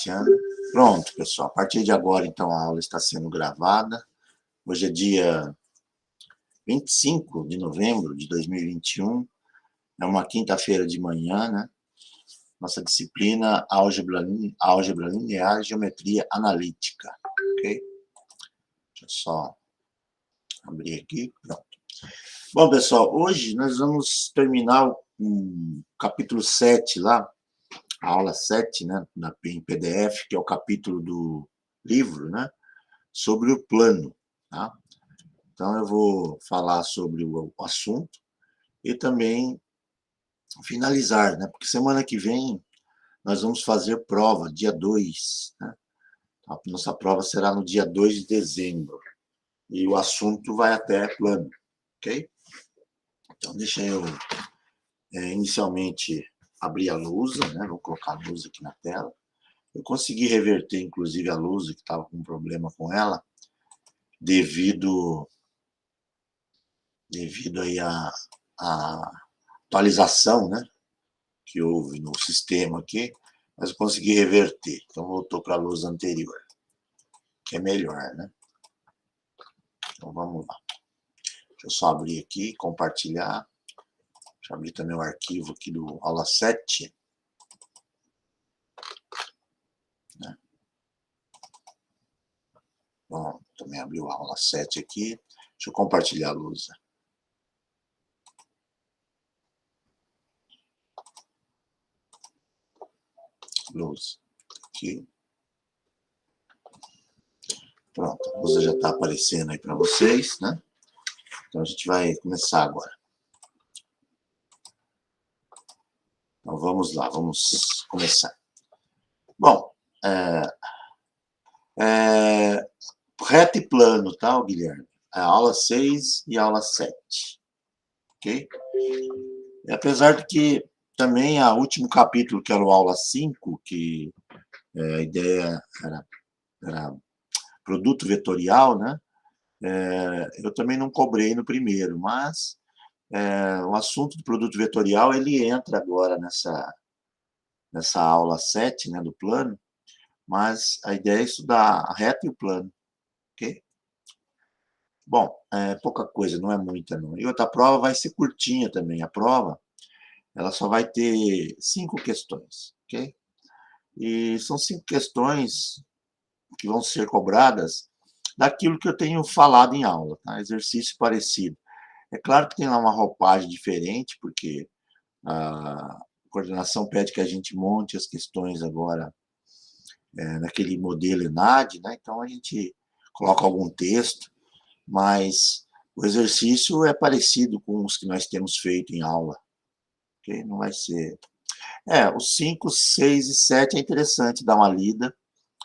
iniciando. Pronto, pessoal. A partir de agora, então, a aula está sendo gravada. Hoje é dia 25 de novembro de 2021. É uma quinta-feira de manhã, né? Nossa disciplina álgebra linear e geometria analítica. Ok? Deixa eu só abrir aqui. Pronto. Bom, pessoal, hoje nós vamos terminar o capítulo 7 lá, a aula 7, né, em PDF, que é o capítulo do livro, né, sobre o plano, tá? Então, eu vou falar sobre o assunto e também finalizar, né, porque semana que vem nós vamos fazer prova, dia 2, né? A nossa prova será no dia 2 de dezembro e o assunto vai até plano, ok? Então, deixa eu inicialmente abrir a lousa, né? Vou colocar a lousa aqui na tela. Eu consegui reverter, inclusive, a lousa que estava com problema com ela, devido aí à atualização, né, que houve no sistema aqui, mas eu consegui reverter. Então, voltou para a lousa anterior, que é melhor, né? Então, vamos lá. Deixa eu só abrir aqui, compartilhar. Deixa eu abrir também o arquivo aqui do aula 7. Né? Bom, também abriu a aula 7 aqui. Deixa eu compartilhar a lousa. Lousa. Aqui. Pronto, a lousa já está aparecendo aí para vocês, né? Então, a gente vai começar agora. Então, vamos lá, vamos começar. Bom, reto e plano, tá, Guilherme? A aula 6 e a aula 7. Ok? E apesar de que também o último capítulo, que era o aula 5, que a ideia era produto vetorial, né? Eu também não cobrei no primeiro, mas o assunto do produto vetorial, ele entra agora nessa aula 7, né, do plano, mas a ideia é estudar a reta e o plano, ok? Bom, pouca coisa, não é muita, não. E outra prova vai ser curtinha também. A prova, ela só vai ter 5 questões, ok? E são 5 questões que vão ser cobradas daquilo que eu tenho falado em aula, tá? Exercício parecido. É claro que tem lá uma roupagem diferente, porque a coordenação pede que a gente monte as questões agora naquele modelo ENAD, né? Então, a gente coloca algum texto, mas o exercício é parecido com os que nós temos feito em aula, ok? Não vai ser... os 5, 6 e 7 é interessante dar uma lida,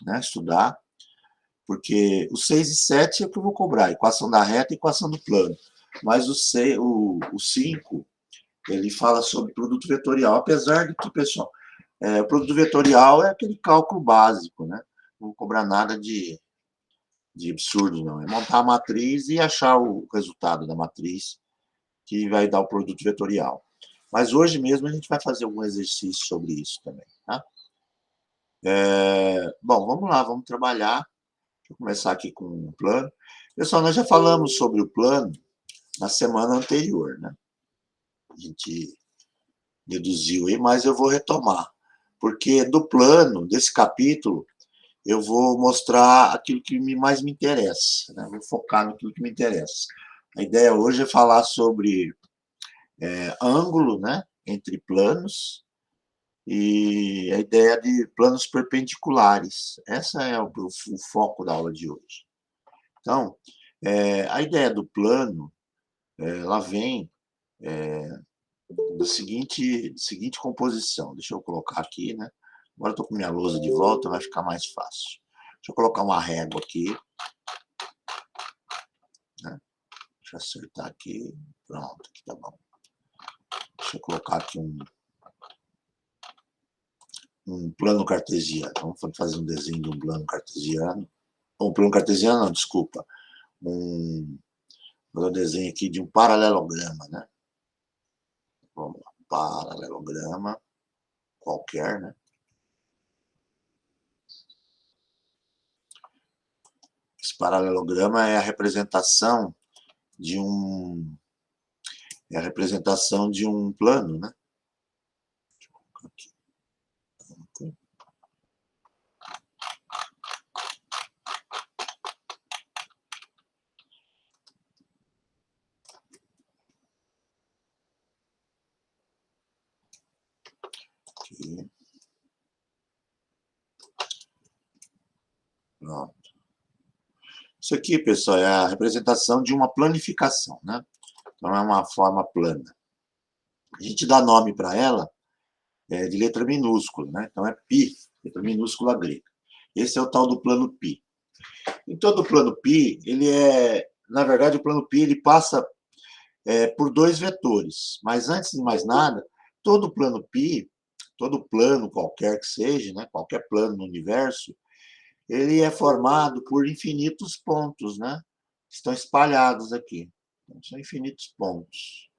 né? Estudar, porque os 6 e 7 é o que eu vou cobrar, equação da reta e equação do plano. Mas o 5, ele fala sobre produto vetorial, apesar de que, pessoal, o produto vetorial é aquele cálculo básico, né? Não vou cobrar nada de absurdo, não. É montar a matriz e achar o resultado da matriz que vai dar o produto vetorial. Mas hoje mesmo a gente vai fazer algum exercício sobre isso também, tá? Bom, vamos lá, vamos trabalhar. Deixa eu começar aqui com o plano. Pessoal, nós já falamos sobre o plano na semana anterior, né? A gente deduziu aí, mas eu vou retomar. Porque do plano, desse capítulo, eu vou mostrar aquilo que mais me interessa, né? Vou focar naquilo que me interessa. A ideia hoje é falar sobre ângulo, né, entre planos, e a ideia de planos perpendiculares. Essa é o foco da aula de hoje. Então, a ideia do plano, ela vem da seguinte composição. Deixa eu colocar aqui, né? Agora eu estou com minha lousa de volta, vai ficar mais fácil. Deixa eu colocar uma régua aqui. Né? Deixa eu acertar aqui. Pronto, aqui tá bom. Deixa eu colocar aqui um plano cartesiano. Vamos fazer um desenho de um plano cartesiano. Um plano cartesiano, não, desculpa. Um desenho aqui de um paralelograma, né? Vamos lá. Paralelograma qualquer, né? Esse paralelograma é a representação de um plano, né? Deixa eu colocar aqui. Aqui. Pronto. Isso aqui, pessoal, é a representação de uma planificação, né? Então, é uma forma plana. A gente dá nome para ela de letra minúscula, né? Então, é π, letra minúscula grega. Esse é o tal do plano π. Em todo plano π, na verdade, o plano π ele passa por dois vetores. Mas, antes de mais nada, todo plano π, todo plano qualquer que seja, né? Qualquer plano no universo, ele é formado por infinitos pontos, né? Estão espalhados aqui. Então, são infinitos pontos.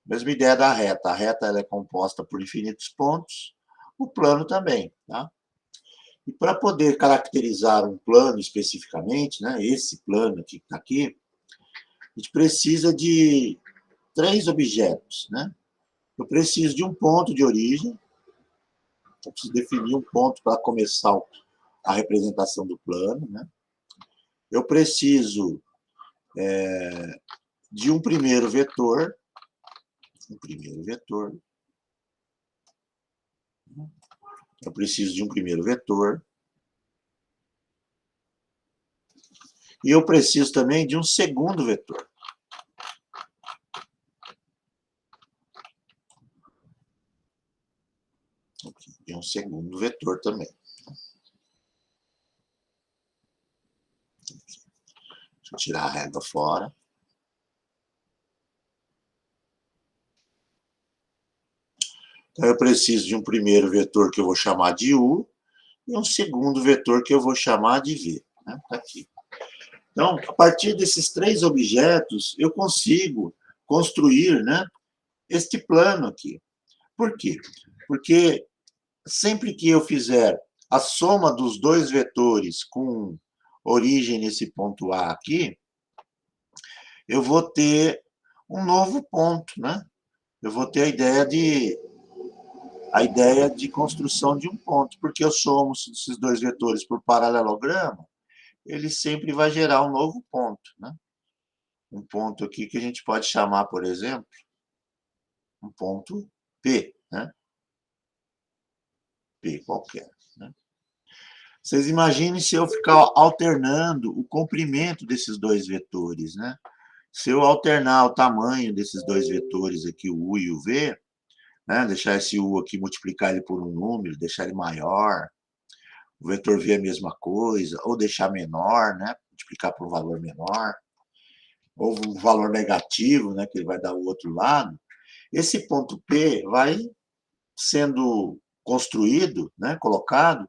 Mesma ideia da reta. A reta ela é composta por infinitos pontos, o plano também, tá? E para poder caracterizar um plano especificamente, né, esse plano aqui que está aqui, a gente precisa de 3 objetos, né? Eu preciso de um ponto de origem, eu preciso definir um ponto para começar a representação do plano, né? Eu preciso de um primeiro vetor, eu preciso de um primeiro vetor, e eu preciso também de um segundo vetor. E um segundo vetor também. Deixa eu tirar a régua fora. Então, eu preciso de um primeiro vetor que eu vou chamar de U e um segundo vetor que eu vou chamar de V. Né? Tá aqui. Então, a partir desses 3 objetos, eu consigo construir, né, este plano aqui. Por quê? Porque sempre que eu fizer a soma dos 2 vetores com origem nesse ponto A aqui, eu vou ter um novo ponto, né? Eu vou ter a ideia de construção de um ponto, porque eu somo esses 2 vetores por paralelogramo, ele sempre vai gerar um novo ponto, né? Um ponto aqui que a gente pode chamar, por exemplo, um ponto P, né? P qualquer, né? Vocês imaginem se eu ficar alternando o comprimento desses 2 vetores, né? Se eu alternar o tamanho desses 2 vetores aqui, o U e o V, né? Deixar esse U aqui, multiplicar ele por um número, deixar ele maior, o vetor V é a mesma coisa, ou deixar menor, né? Multiplicar por um valor menor, ou um valor negativo, né? Que ele vai dar o outro lado. Esse ponto P vai sendo construído, né? Colocado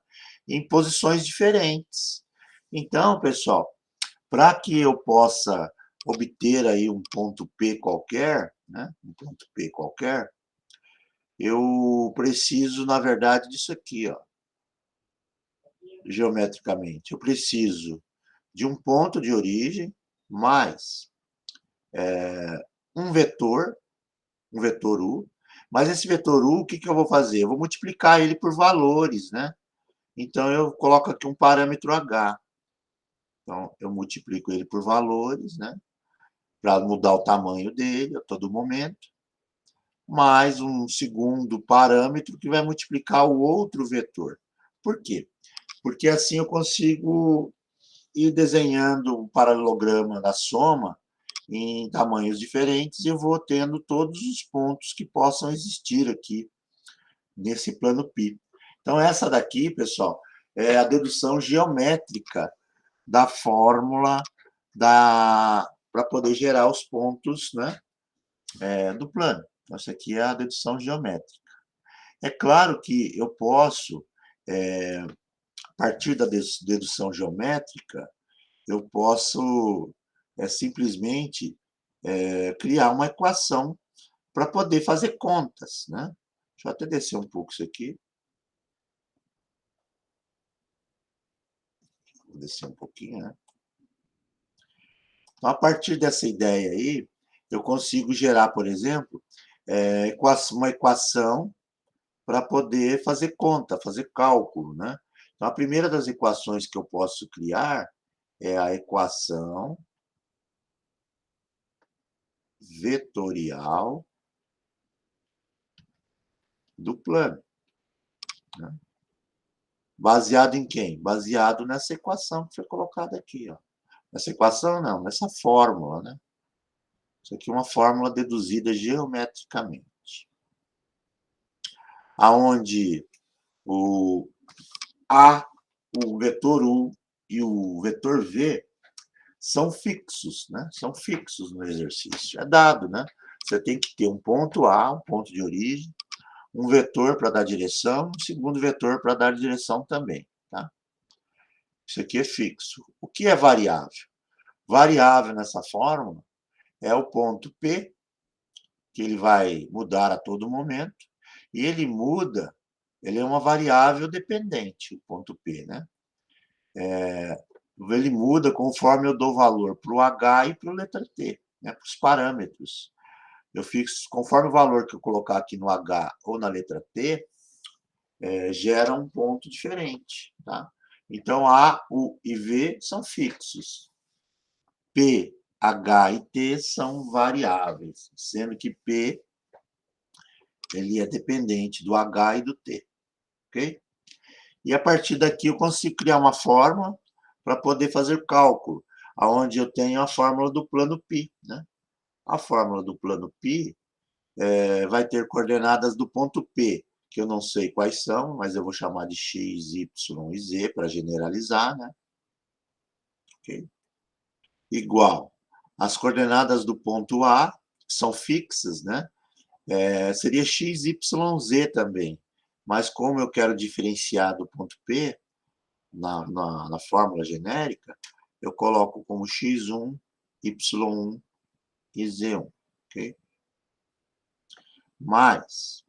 em posições diferentes. Então, pessoal, para que eu possa obter aí um ponto P qualquer, né? Um ponto P qualquer, eu preciso, na verdade, disso aqui, ó, geometricamente. Eu preciso de um ponto de origem mais um vetor U, mas esse vetor U, o que eu vou fazer? Eu vou multiplicar ele por valores, né? Então, eu coloco aqui um parâmetro H. Então, eu multiplico ele por valores, né? Para mudar o tamanho dele a todo momento. Mais um segundo parâmetro que vai multiplicar o outro vetor. Por quê? Porque assim eu consigo ir desenhando um paralelograma da soma em tamanhos diferentes e eu vou tendo todos os pontos que possam existir aqui nesse plano π. Então, essa daqui, pessoal, é a dedução geométrica da fórmula para poder gerar os pontos, né, do plano. Então, essa aqui é a dedução geométrica. É claro que eu posso, a partir da dedução geométrica, eu posso simplesmente criar uma equação para poder fazer contas, né? Deixa eu até descer um pouco isso aqui. Vou descer um pouquinho, né? Então, a partir dessa ideia aí, eu consigo gerar, por exemplo, uma equação para poder fazer conta, fazer cálculo, né? Então, a primeira das equações que eu posso criar é a equação vetorial do plano, né? Baseado em quem? Baseado nessa equação que foi colocada aqui, ó. Nessa equação não, nessa fórmula, né? Isso aqui é uma fórmula deduzida geometricamente, aonde o A, o vetor U e o vetor V são fixos, né? São fixos no exercício. É dado, né? Você tem que ter um ponto A, um ponto de origem, um vetor para dar direção, um segundo vetor para dar direção também, tá? Isso aqui é fixo. O que é variável? Variável nessa fórmula é o ponto P, que ele vai mudar a todo momento, e ele muda, ele é uma variável dependente, o ponto P, né? Ele muda conforme eu dou valor para o H e para a letra T, né? Para os parâmetros. Eu fixo, conforme o valor que eu colocar aqui no H ou na letra T, gera um ponto diferente, tá? Então, A, U e V são fixos. P, H e T são variáveis, sendo que P ele é dependente do H e do T, ok? E a partir daqui eu consigo criar uma fórmula para poder fazer cálculo, aonde eu tenho a fórmula do plano π, né? A fórmula do plano π vai ter coordenadas do ponto P, que eu não sei quais são, mas eu vou chamar de x, y e z para generalizar, né? Okay? Igual as coordenadas do ponto A, que são fixas, né? Seria x, y, z também. Mas como eu quero diferenciar do ponto P, na fórmula genérica, eu coloco como x1, y1 e z1. Okay? Mais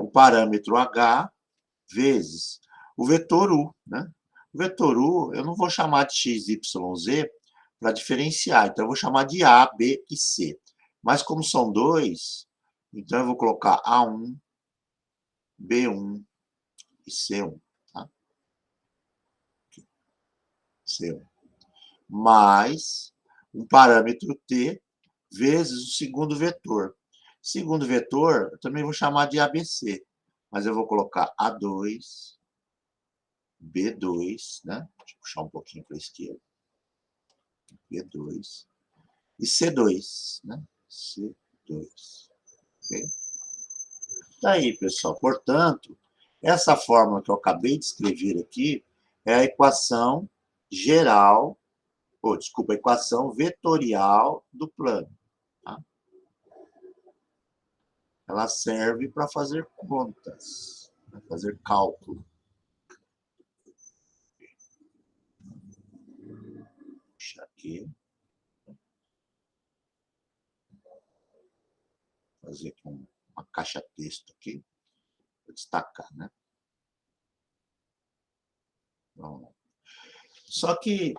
o parâmetro h vezes o vetor u. Né? O vetor u eu não vou chamar de x, y, z para diferenciar. Então, eu vou chamar de a, b e c. Mas como são dois, então eu vou colocar A1, B1 e C1. Tá? C1. Mais um parâmetro t vezes o segundo vetor. Segundo vetor, eu também vou chamar de ABC, mas eu vou colocar A2, B2, né? Deixa eu puxar um pouquinho para a esquerda. B2 e C2, né? C2. Ok? Daí, pessoal, portanto, essa fórmula que eu acabei de escrever aqui é a equação geral, a equação vetorial do plano. Tá? Ela serve para fazer contas, para fazer cálculo. Deixa aqui. Fazer com uma caixa texto aqui, para destacar, né? Então, só que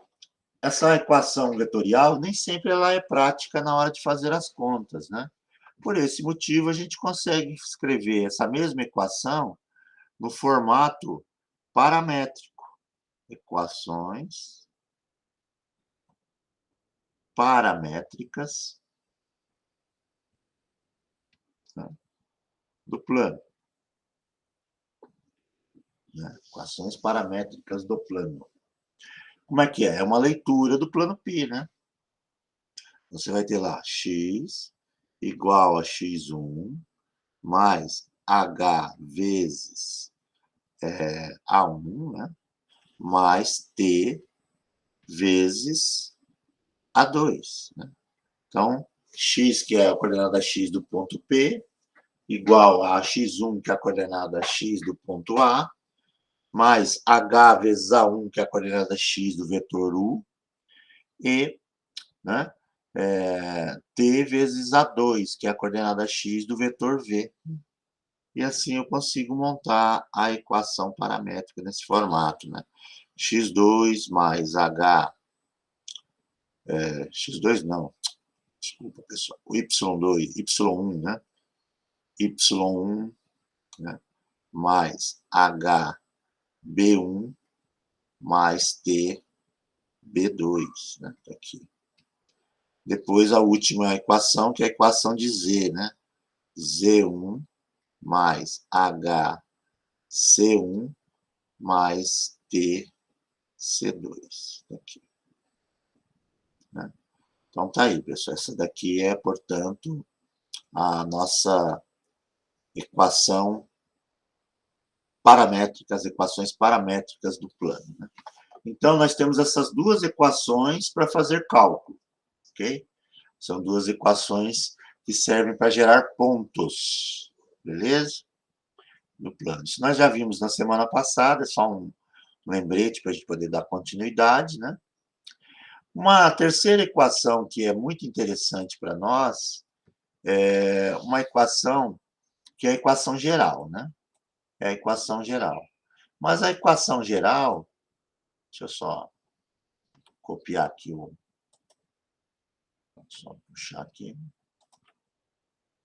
essa equação vetorial nem sempre ela é prática na hora de fazer as contas, né? Por esse motivo, a gente consegue escrever essa mesma equação no formato paramétrico. Equações paramétricas, né, do plano. Né? Equações paramétricas do plano. Como é que é? É uma leitura do plano π, né? Você vai ter lá x igual a x1 mais h vezes A1, né? Mais t vezes A2. Né? Então, x, que é a coordenada x do ponto P, igual a x1, que é a coordenada x do ponto A, mais h vezes A1, que é a coordenada x do vetor U, e, né, t vezes A2, que é a coordenada x do vetor V. E assim eu consigo montar a equação paramétrica nesse formato, né? x2 mais h X2 não, desculpa, pessoal, o Y2, Y1, né? Y1, né? Mais HB1 mais TB2, né? Tá aqui. Depois a última equação, que é a equação de Z, né? Z1 mais HC1 mais TC2. Tá aqui. Né? Então tá aí, pessoal. Essa daqui é, portanto, a nossa equação paramétrica, as equações paramétricas do plano. Né? Então, nós temos essas duas equações para fazer cálculo, ok? São duas equações que servem para gerar pontos, beleza? No plano. Isso nós já vimos na semana passada, é só um lembrete para a gente poder dar continuidade, né? Uma terceira equação que é muito interessante para nós é uma equação que é a equação geral, né? É a equação geral. Mas a equação geral, deixa eu só copiar aqui, só puxar aqui.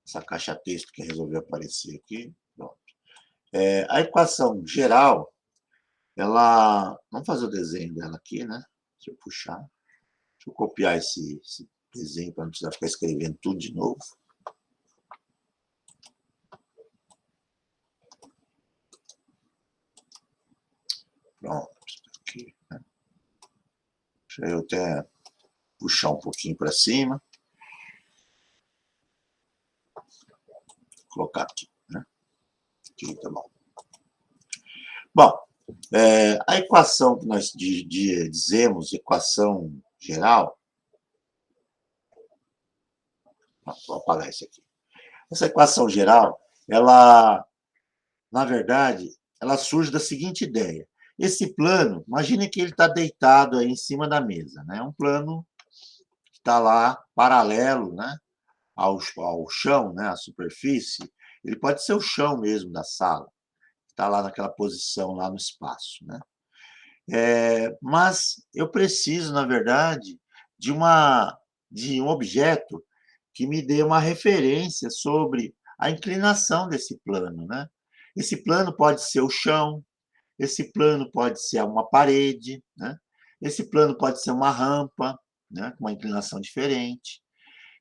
Essa caixa texto que resolveu aparecer aqui. Pronto. A equação geral, ela... Vamos fazer o desenho dela aqui, né? Deixa eu puxar. Deixa eu copiar esse desenho para não precisar ficar escrevendo tudo de novo. Pronto. Aqui, né? Deixa eu até puxar um pouquinho para cima. Vou colocar aqui, né? Aqui, tá bom. Bom, a equação que nós dizemos, equação geral, vou apagar isso aqui. Essa equação geral, ela, na verdade, ela surge da seguinte ideia. Esse plano, imagine que ele está deitado aí em cima da mesa, né? É um plano que está lá paralelo, né? ao chão, né? À superfície. Ele pode ser o chão mesmo da sala, está lá naquela posição, lá no espaço, né? Mas eu preciso, na verdade, de um objeto que me dê uma referência sobre a inclinação desse plano, né? Esse plano pode ser o chão, esse plano pode ser uma parede, né? Esse plano pode ser uma rampa, né? Com uma inclinação diferente.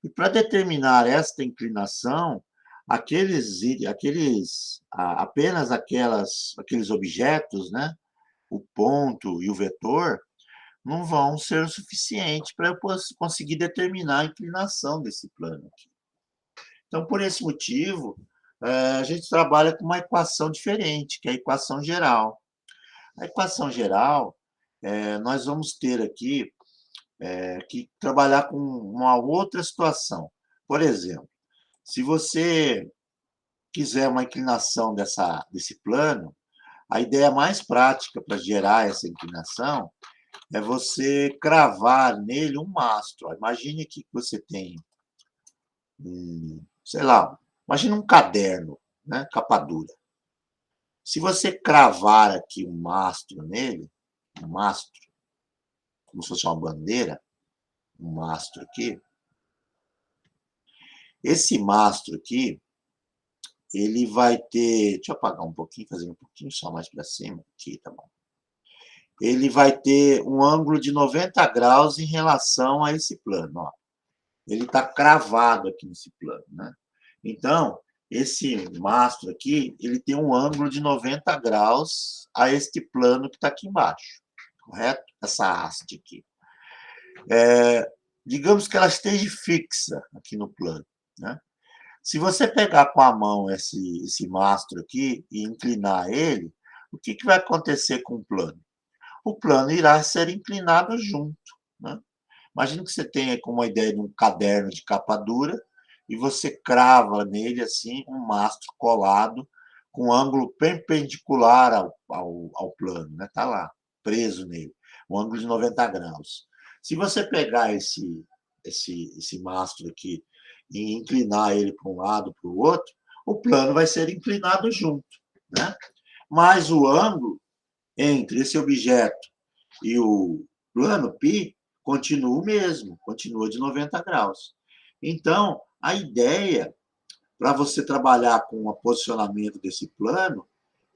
E para determinar esta inclinação, apenas aqueles objetos, né? O ponto e o vetor, não vão ser o suficiente para eu conseguir determinar a inclinação desse plano aqui. Então, por esse motivo, a gente trabalha com uma equação diferente, que é a equação geral. A equação geral, nós vamos ter aqui que trabalhar com uma outra situação. Por exemplo, se você quiser uma inclinação desse plano, a ideia mais prática para gerar essa inclinação é você cravar nele um mastro. Imagine que você tem, sei lá, imagine um caderno, né, capa dura. Se você cravar aqui um mastro nele, um mastro, como se fosse uma bandeira, um mastro aqui, esse mastro aqui, ele vai ter... Deixa eu apagar um pouquinho, fazer um pouquinho só mais para cima. Aqui, tá bom. Ele vai ter um ângulo de 90 graus em relação a esse plano. Ó. Ele está cravado aqui nesse plano, né? Então, esse mastro aqui, ele tem um ângulo de 90 graus a este plano que está aqui embaixo, correto? Essa haste aqui. Digamos que ela esteja fixa aqui no plano, né? Se você pegar com a mão esse mastro aqui e inclinar ele, o que vai acontecer com o plano? O plano irá ser inclinado junto, né? Imagina que você tenha como uma ideia de um caderno de capa dura e você crava nele assim um mastro colado com ângulo perpendicular ao plano, né? Tá lá, preso nele, um ângulo de 90 graus. Se você pegar esse mastro aqui e inclinar ele para um lado para o outro, o plano vai ser inclinado junto, né? Mas o ângulo entre esse objeto e o plano π continua o mesmo, continua de 90 graus. Então, a ideia para você trabalhar com o posicionamento desse plano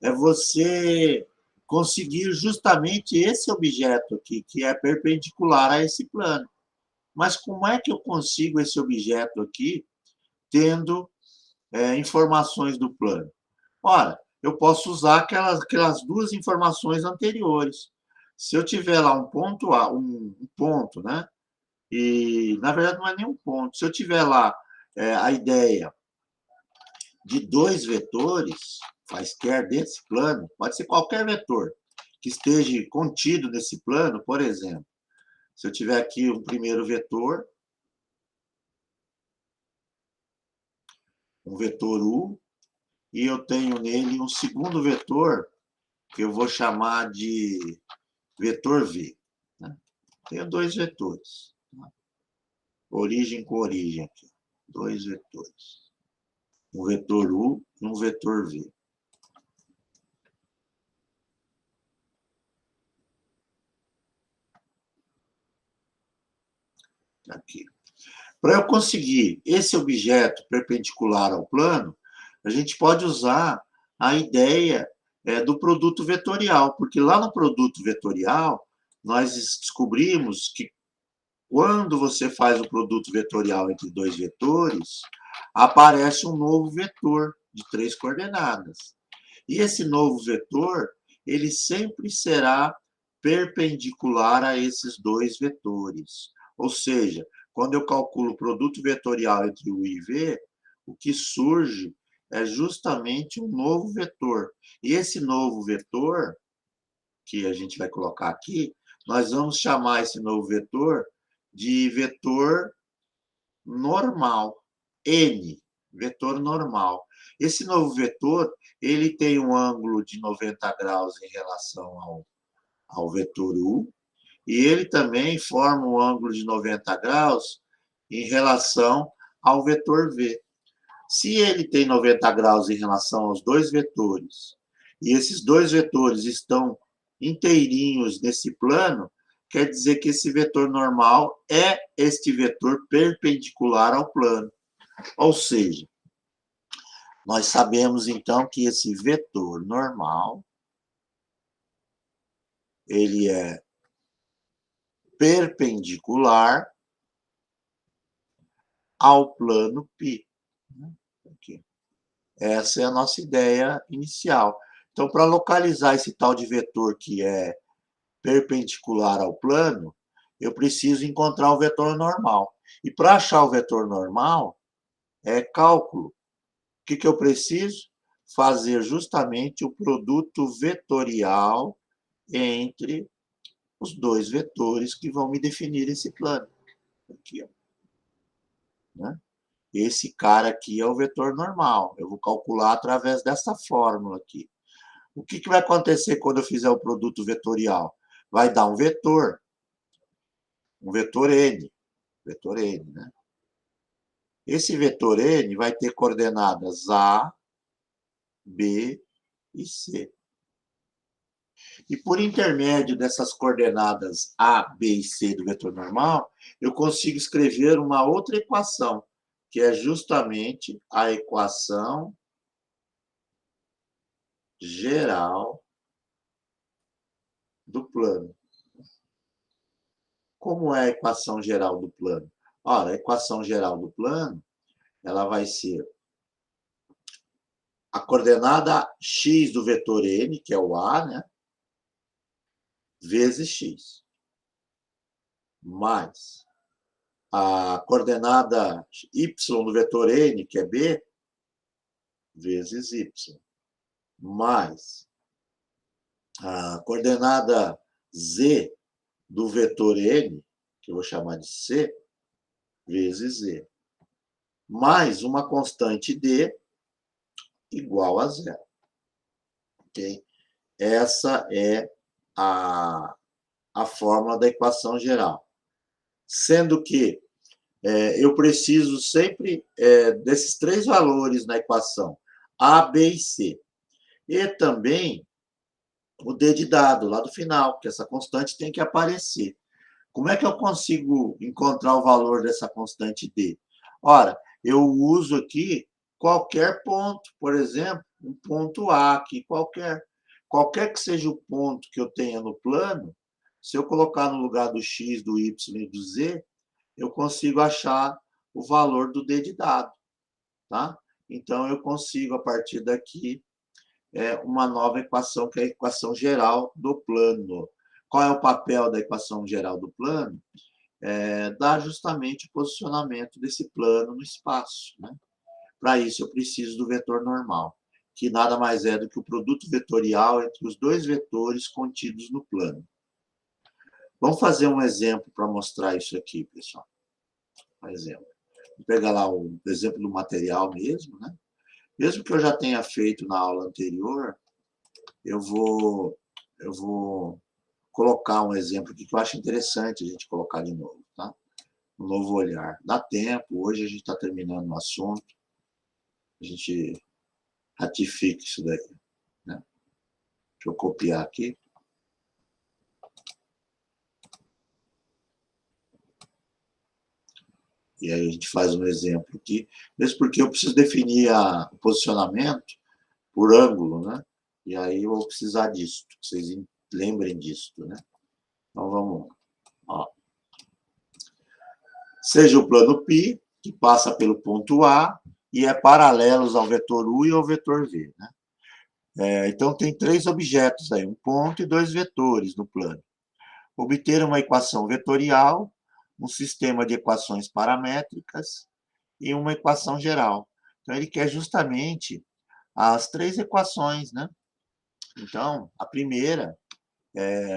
é você conseguir justamente esse objeto aqui, que é perpendicular a esse plano. Mas como é que eu consigo esse objeto aqui tendo informações do plano? Ora, eu posso usar aquelas duas informações anteriores. Se eu tiver lá um ponto, um ponto, né? E, na verdade, não é nem um ponto. Se eu tiver lá a ideia de dois vetores, quaisquer desse plano, pode ser qualquer vetor que esteja contido nesse plano, por exemplo. Se eu tiver aqui um primeiro vetor, um vetor U, e eu tenho nele um segundo vetor, que eu vou chamar de vetor V. Né? Tenho dois vetores. Origem com origem aqui. Dois vetores. Um vetor U e um vetor V. Aqui. Para eu conseguir esse objeto perpendicular ao plano, a gente pode usar a ideia do produto vetorial, porque lá no produto vetorial, nós descobrimos que quando você faz o produto vetorial entre dois vetores, aparece um novo vetor de 3 coordenadas. E esse novo vetor, ele sempre será perpendicular a esses dois vetores. Ou seja, quando eu calculo o produto vetorial entre U e V, o que surge é justamente um novo vetor. E esse novo vetor, que a gente vai colocar aqui, nós vamos chamar esse novo vetor de vetor normal, N, vetor normal. Esse novo vetor, ele tem um ângulo de 90 graus em relação ao vetor U, e ele também forma um ângulo de 90 graus em relação ao vetor V. Se ele tem 90 graus em relação aos dois vetores, e esses dois vetores estão inteirinhos nesse plano, quer dizer que esse vetor normal é este vetor perpendicular ao plano. Ou seja, nós sabemos então que esse vetor normal, ele é perpendicular ao plano π. Aqui. Essa é a nossa ideia inicial. Então, para localizar esse tal de vetor que é perpendicular ao plano, eu preciso encontrar o vetor normal. E para achar o vetor normal, é cálculo. O que eu preciso? Fazer justamente o produto vetorial entre os dois vetores que vão me definir esse plano. Aqui, ó. Né? Esse cara aqui é o vetor normal. Eu vou calcular através dessa fórmula aqui. O que vai acontecer quando eu fizer o produto vetorial? Vai dar um vetor N. Vetor N, né? Esse vetor N vai ter coordenadas A, B e C. E por intermédio dessas coordenadas A, B e C do vetor normal, eu consigo escrever uma outra equação, que é justamente a equação geral do plano. Como é a equação geral do plano? Ora, a equação geral do plano, ela vai ser a coordenada x do vetor n, que é o A, né? Vezes x. Mais a coordenada y do vetor n, que é b, vezes y. Mais a coordenada z do vetor n, que eu vou chamar de c, vezes z. Mais uma constante d igual a zero. Ok? Essa é a fórmula da equação geral. Sendo que eu preciso sempre desses três valores na equação, A, B e C. E também o D de dado, lá do final, que essa constante tem que aparecer. Como é que eu consigo encontrar o valor dessa constante D? Ora, eu uso aqui qualquer ponto, por exemplo, um ponto A aqui qualquer. Qualquer que seja o ponto que eu tenha no plano, se eu colocar no lugar do x, do y e do z, eu consigo achar o valor do D de dado, tá? Então, eu consigo, a partir daqui, uma nova equação, que é a equação geral do plano. Qual é o papel da equação geral do plano? Dar justamente o posicionamento desse plano no espaço, né? Para isso, eu preciso do vetor normal, que nada mais é do que o produto vetorial entre os dois vetores contidos no plano. Vamos fazer um exemplo para mostrar isso aqui, pessoal. Um exemplo. Vou pegar lá o exemplo do material mesmo, né? Mesmo que eu já tenha feito na aula anterior, eu vou colocar um exemplo aqui que eu acho interessante a gente colocar de novo, tá? Um novo olhar. Dá tempo, hoje a gente está terminando o assunto, a gente ratifica isso daí, né? Deixa eu copiar aqui. E aí a gente faz um exemplo aqui, mesmo porque eu preciso definir o posicionamento por ângulo, né? E aí eu vou precisar disso, que vocês lembrem disso, né? Então vamos lá. Ó. Seja o plano π, que passa pelo ponto A, e é paralelo ao vetor U e ao vetor V, né? Então tem três objetos aí, um ponto e dois vetores no plano. Obter uma equação vetorial, um sistema de equações paramétricas e uma equação geral. Então, ele quer justamente as três equações, né? Então, a primeira,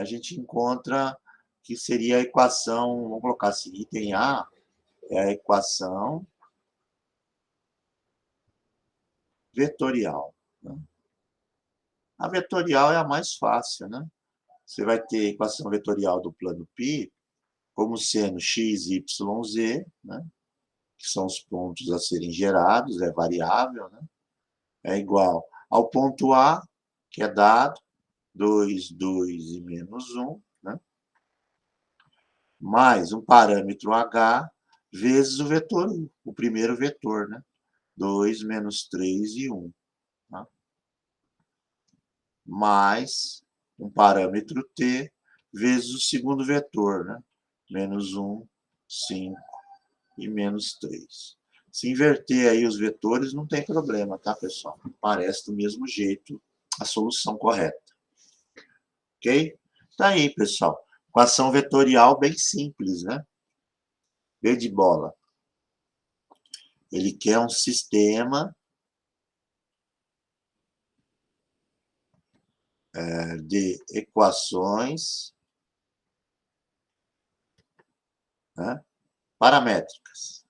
a gente encontra que seria a equação, vamos colocar assim, item A, é a equação vetorial, né? A vetorial é a mais fácil, né? Você vai ter a equação vetorial do plano π como sendo x, y, z, né? Que são os pontos a serem gerados, é variável, né? É igual ao ponto A, que é dado, 2, 2 e menos 1, né? Mais um parâmetro H, vezes o vetor U, o primeiro vetor, né? 2 menos 3 e 1. Tá? Mais um parâmetro T, vezes o segundo vetor, né? Menos 1, 5 e menos 3. Se inverter aí os vetores, não tem problema, tá, pessoal? Parece do mesmo jeito a solução correta. Ok? Tá aí, pessoal. Equação vetorial bem simples, né? V de bola. Ele quer um sistema de equações, né? Paramétricas.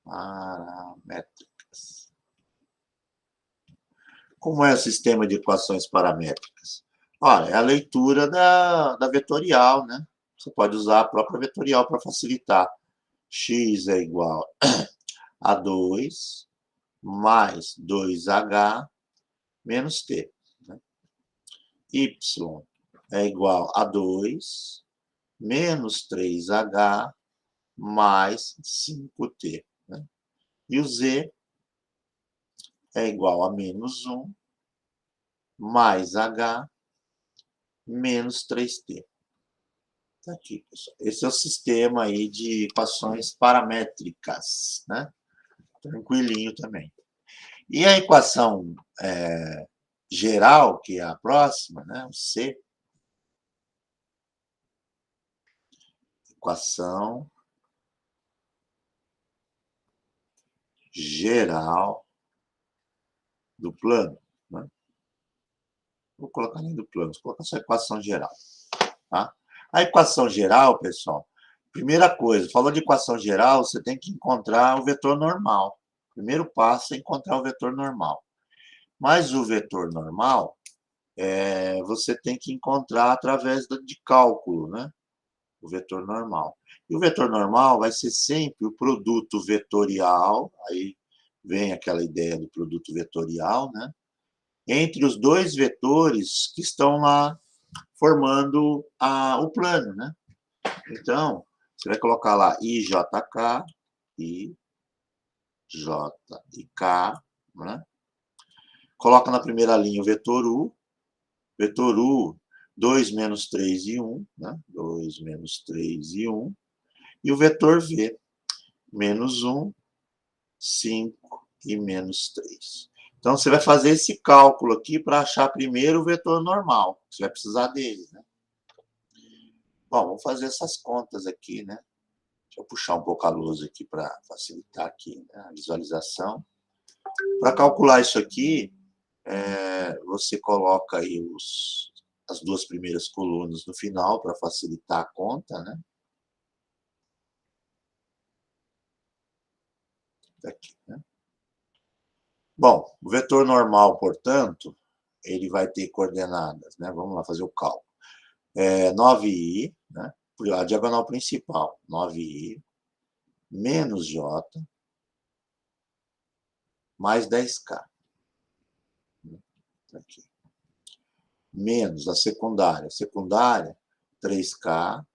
Paramétricas. Como é o sistema de equações paramétricas? Olha, é a leitura da vetorial, né? Você pode usar a própria vetorial para facilitar. X é igual a 2 mais 2H menos T. Né? Y é igual a 2 menos 3H mais 5T. Né? E o Z é igual a menos 1 mais H menos 3T. Tá aqui, pessoal. Esse é o sistema aí de equações paramétricas, né? Tranquilinho também. E a equação geral, que é a próxima, né? O C. Equação geral do plano. Né? Vou colocar nem do plano, vou colocar só a equação geral. Tá? A equação geral, pessoal, primeira coisa, falou de equação geral, você tem que encontrar o vetor normal. O primeiro passo é encontrar o vetor normal. Mas o vetor normal, você tem que encontrar através de cálculo, né? O vetor normal. E o vetor normal vai ser sempre o produto vetorial, aí vem aquela ideia do produto vetorial, né? Entre os dois vetores que estão lá formando o plano, né? Então, você vai colocar lá IJK, I, J e K, né? Coloca na primeira linha o vetor U, 2 menos 3 e 1, né? 2 menos 3 e 1, e o vetor V, menos 1, 5 e menos 3. Então, você vai fazer esse cálculo aqui para achar primeiro o vetor normal. Você vai precisar dele, né? Bom, vamos fazer essas contas aqui, né? Deixa eu puxar um pouco a luz aqui para facilitar aqui, né, a visualização. Para calcular isso aqui, você coloca aí as duas primeiras colunas no final para facilitar a conta, né? Aqui, né? Bom, o vetor normal, portanto, ele vai ter coordenadas, né? Vamos lá fazer o cálculo. 9i, né? A diagonal principal, 9i, menos j, mais 10k. Aqui. Menos a secundária. Secundária, 3k,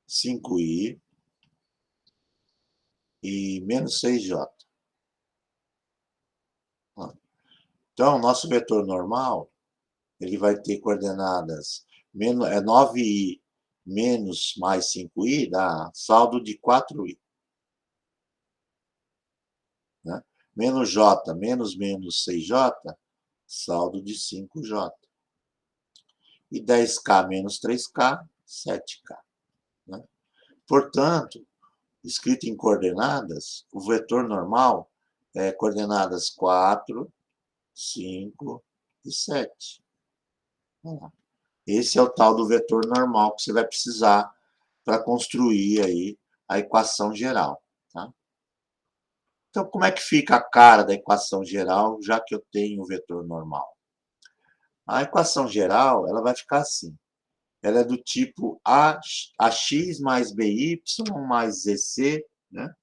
5i e menos 6j. Então, nosso vetor normal, ele vai ter coordenadas 9i menos mais 5i, dá saldo de 4i. Né? Menos j, menos 6j, saldo de 5j. E 10k menos 3k, 7k. Né? Portanto, escrito em coordenadas, o vetor normal é coordenadas 4, 5 e 7. Esse é o tal do vetor normal que você vai precisar para construir aí a equação geral. Tá? Então, como é que fica a cara da equação geral, já que eu tenho o vetor normal? A equação geral, ela vai ficar assim. Ela é do tipo AX mais BY mais ZC, né?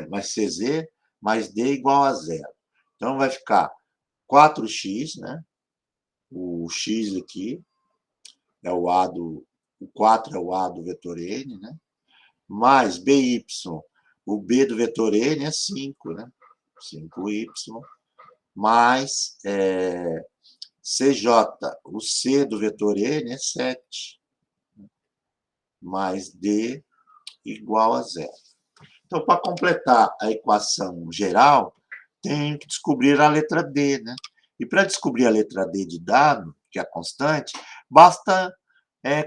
Mais CZ, mais D igual a zero. Então, vai ficar 4x, né? O x aqui é o A do... O 4 é o A do vetor N, né? Mais BY, o B do vetor N é 5, né? 5y, mais CJ, o C do vetor N é 7, mais D igual a zero. Então, para completar a equação geral, tem que descobrir a letra D, né? E para descobrir a letra D de dado, que é a constante, basta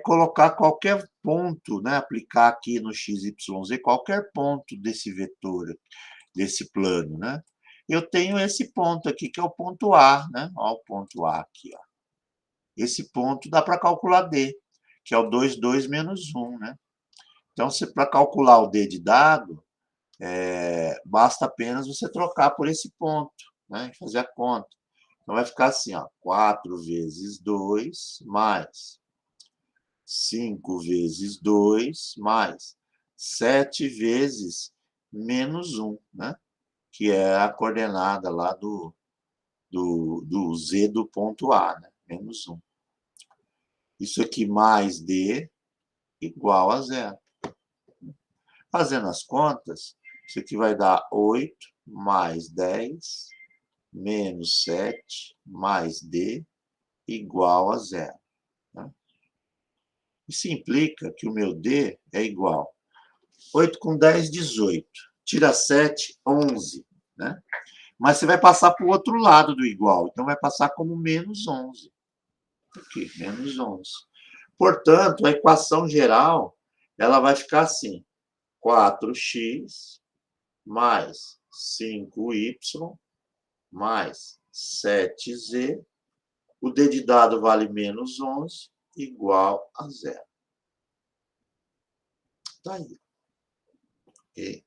colocar qualquer ponto, né? Aplicar aqui no x, y, z, qualquer ponto desse vetor, desse plano, né? Eu tenho esse ponto aqui, que é o ponto A, né? Olha o ponto A aqui, ó. Esse ponto dá para calcular D, que é o 2, 2 menos 1, né? Então, para calcular o D de dado, basta apenas você trocar por esse ponto, né? E fazer a conta. Então, vai ficar assim, ó, 4 vezes 2 mais 5 vezes 2 mais 7 vezes menos 1, né? Que é a coordenada lá do Z do ponto A, né? Menos 1. Isso aqui mais D igual a zero. Fazendo as contas, isso aqui vai dar 8 mais 10 menos 7 mais D igual a zero. Né? Isso implica que o meu D é igual 8 com 10, 18. Tira 7, 11. Né? Mas você vai passar para o outro lado do igual. Então, vai passar como menos 11. Aqui, menos 11. Portanto, a equação geral ela vai ficar assim. 4x mais 5y mais 7z. O D de dado vale menos 11, igual a zero. Está aí. Okay.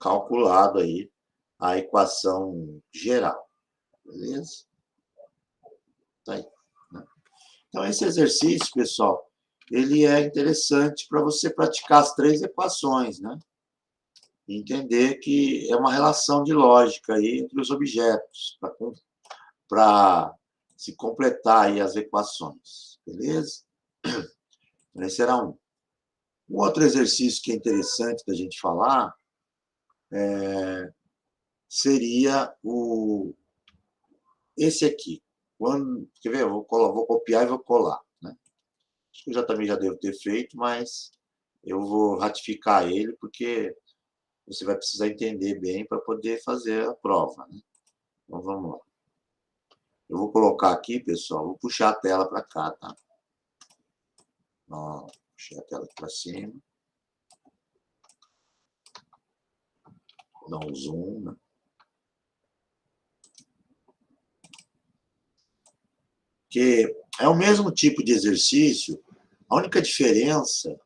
Calculado aí a equação geral. Beleza? Está aí. Né? Então, esse exercício, pessoal, ele é interessante para você praticar as 3 equações, né? Entender que é uma relação de lógica aí entre os objetos, para se completar aí as equações, beleza? Esse era um. Um outro exercício que é interessante da gente falar seria esse aqui. Quer ver? Vou copiar e vou colar. Né? Acho que eu também já devo ter feito, mas eu vou ratificar ele, porque você vai precisar entender bem para poder fazer a prova. Né? Então, vamos lá. Eu vou colocar aqui, pessoal, vou puxar a tela para cá, tá? Ó, puxei a tela aqui para cima. Vou dar um zoom, né? Que é o mesmo tipo de exercício, a única diferença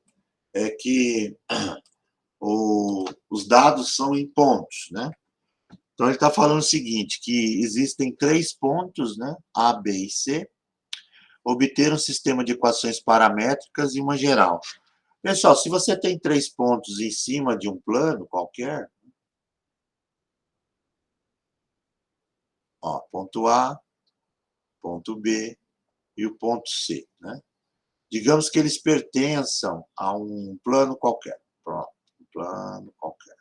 é que os dados são em pontos, né? Então, ele está falando o seguinte, que existem 3 pontos, né? A, B e C, obter um sistema de equações paramétricas e uma geral. Pessoal, se você tem 3 pontos em cima de um plano qualquer, ó, ponto A, ponto B e o ponto C, né? Digamos que eles pertençam a um plano qualquer. Pronto, um plano qualquer.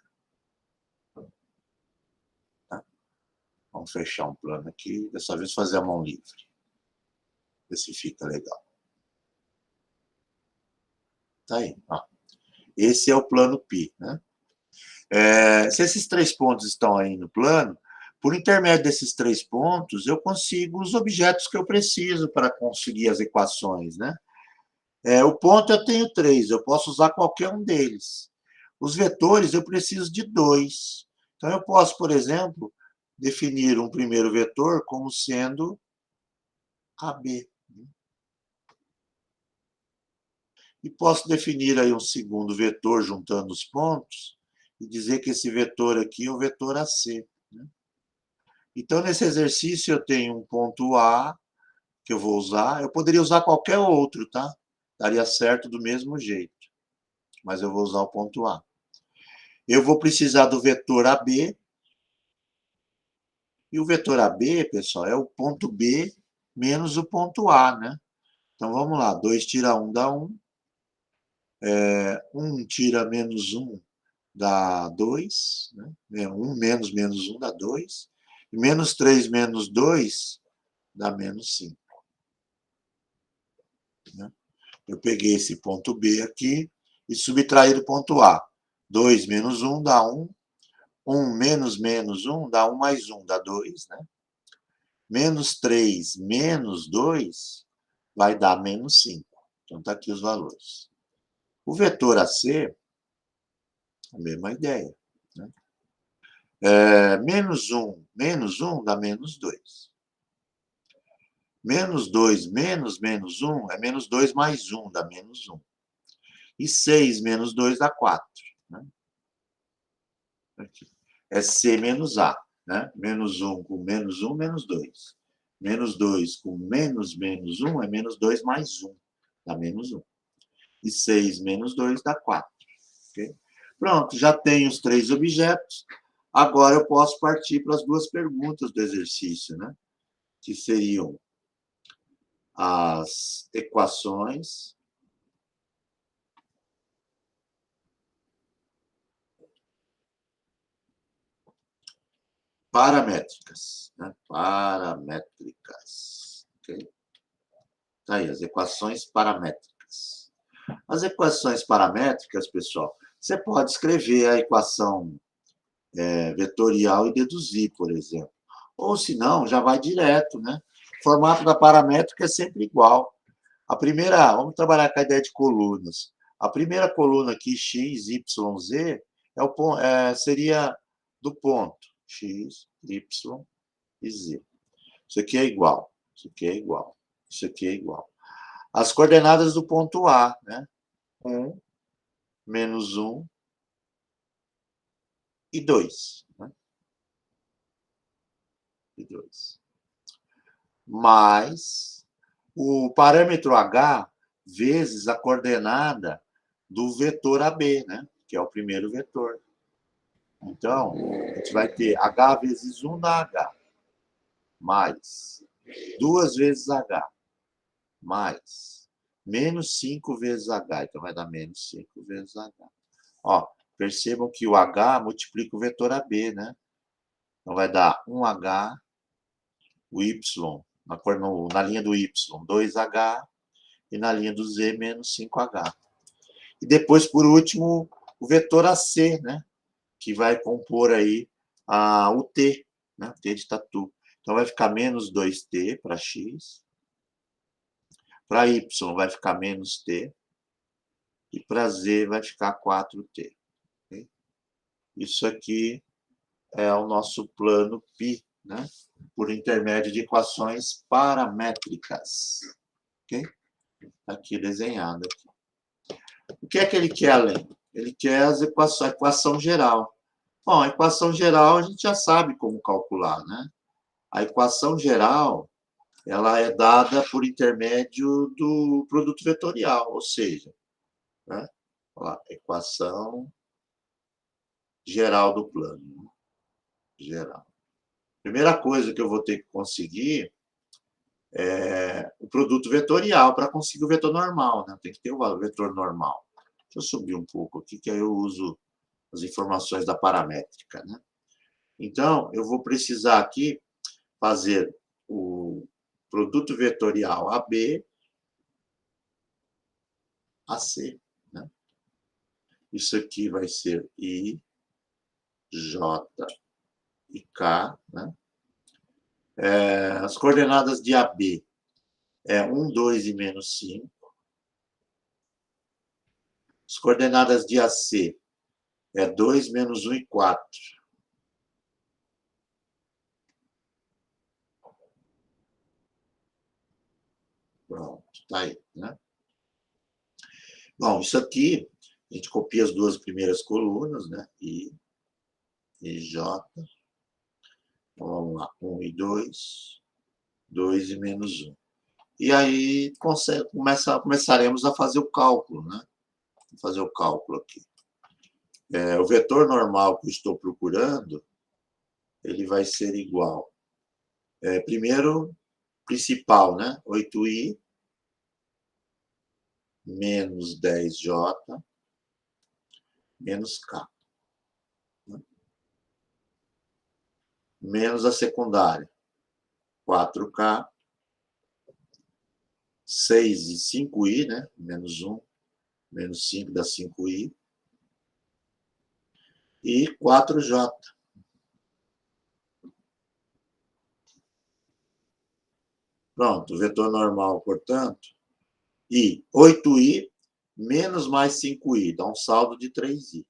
Tá? Vamos fechar um plano aqui, dessa vez fazer a mão livre. Ver se fica legal. Tá aí, ó. Esse é o plano π, né? Se esses 3 pontos estão aí no plano, por intermédio desses 3 pontos, eu consigo os objetos que eu preciso para conseguir as equações, né? O ponto eu tenho 3, eu posso usar qualquer um deles. Os vetores eu preciso de 2. Então, eu posso, por exemplo, definir um primeiro vetor como sendo AB. E posso definir aí um segundo vetor juntando os pontos e dizer que esse vetor aqui é o vetor AC. Né? Então, nesse exercício, eu tenho um ponto A que eu vou usar. Eu poderia usar qualquer outro, tá? Daria certo do mesmo jeito. Mas eu vou usar o ponto A. Eu vou precisar do vetor AB. E o vetor AB, pessoal, é o ponto B menos o ponto A, né? Então, vamos lá. 2 tira 1 dá 1. 1 tira menos 1 dá 2. Né? 1 menos menos 1 dá 2. E menos 3 menos 2 dá menos 5. Né? Eu peguei esse ponto B aqui e subtraí do ponto A. 2 menos 1 dá 1. 1 menos menos 1 dá 1 mais 1, dá 2. Né? Menos 3 menos 2 vai dar menos 5. Então, está aqui os valores. O vetor AC, a mesma ideia. Né? Menos 1 dá menos 2. Menos 2 menos menos 1 é menos 2 mais 1, dá menos 1. E 6 menos 2 dá 4. Né? Aqui. É C menos A. Né? Menos 1 com menos 1, menos 2. Menos 2 com menos menos 1 é menos 2 mais 1, dá menos 1. E 6 menos 2 dá 4. Okay? Pronto, já tenho os 3 objetos. Agora eu posso partir para as 2 perguntas do exercício, né? Que seriam as equações paramétricas. Né? Paramétricas. Okay? Tá aí, as equações paramétricas. As equações paramétricas, pessoal, você pode escrever a equação vetorial e deduzir, por exemplo. Ou, se não, já vai direto, né? O formato da paramétrica é sempre igual. A primeira, vamos trabalhar com a ideia de colunas. A primeira coluna aqui, x, y, z, seria do ponto x, y e z. Isso aqui é igual, isso aqui é igual, isso aqui é igual. As coordenadas do ponto A, né? 1, menos 1 e 2. Né? E 2. Mais o parâmetro h vezes a coordenada do vetor AB, né? Que é o primeiro vetor. Então, a gente vai ter h vezes 1 dá h, mais 2 vezes h, mais menos 5 vezes H. Então, vai dar menos 5 vezes H. Ó, percebam que o H multiplica o vetor AB, né? Então, vai dar 1H, o Y, na linha do Y, 2H, e na linha do Z, menos 5H. E depois, por último, o vetor AC, né? Que vai compor aí o T, né? T de tatu. Então, vai ficar menos 2T para X. Para Y vai ficar menos T. E para Z vai ficar 4T. Okay? Isso aqui é o nosso plano π, né? Por intermédio de equações paramétricas. Ok? Aqui desenhado. Aqui. O que é que ele quer além? Ele quer a equação geral. Bom, a equação geral a gente já sabe como calcular, né? A equação geral, ela é dada por intermédio do produto vetorial, ou seja, né? Olha lá, equação geral do plano. Geral. Primeira coisa que eu vou ter que conseguir é o produto vetorial para conseguir o vetor normal, né? Tem que ter o vetor normal. Deixa eu subir um pouco aqui, que aí eu uso as informações da paramétrica, né? Então, eu vou precisar aqui fazer o produto vetorial AB, AC, né? Isso aqui vai ser I, J e K, né? As coordenadas de AB é 1, 2 e menos 5. As coordenadas de AC é 2, menos 1 e 4. Pronto, tá aí, né? Bom, isso aqui, a gente copia as duas primeiras colunas, né? I e J. Então, vamos lá, 1 e 2, 2 e menos 1. E aí começaremos a fazer o cálculo, né? Vou fazer o cálculo aqui. O vetor normal que eu estou procurando, ele vai ser igual. Primeiro, principal, né? 8i menos 10j menos k. Menos a secundária, 4k, 6 e 5i, né? Menos 1, menos 5 dá 5i. E 4j. Pronto, vetor normal, portanto, e 8i menos mais 5i, dá um saldo de 3i.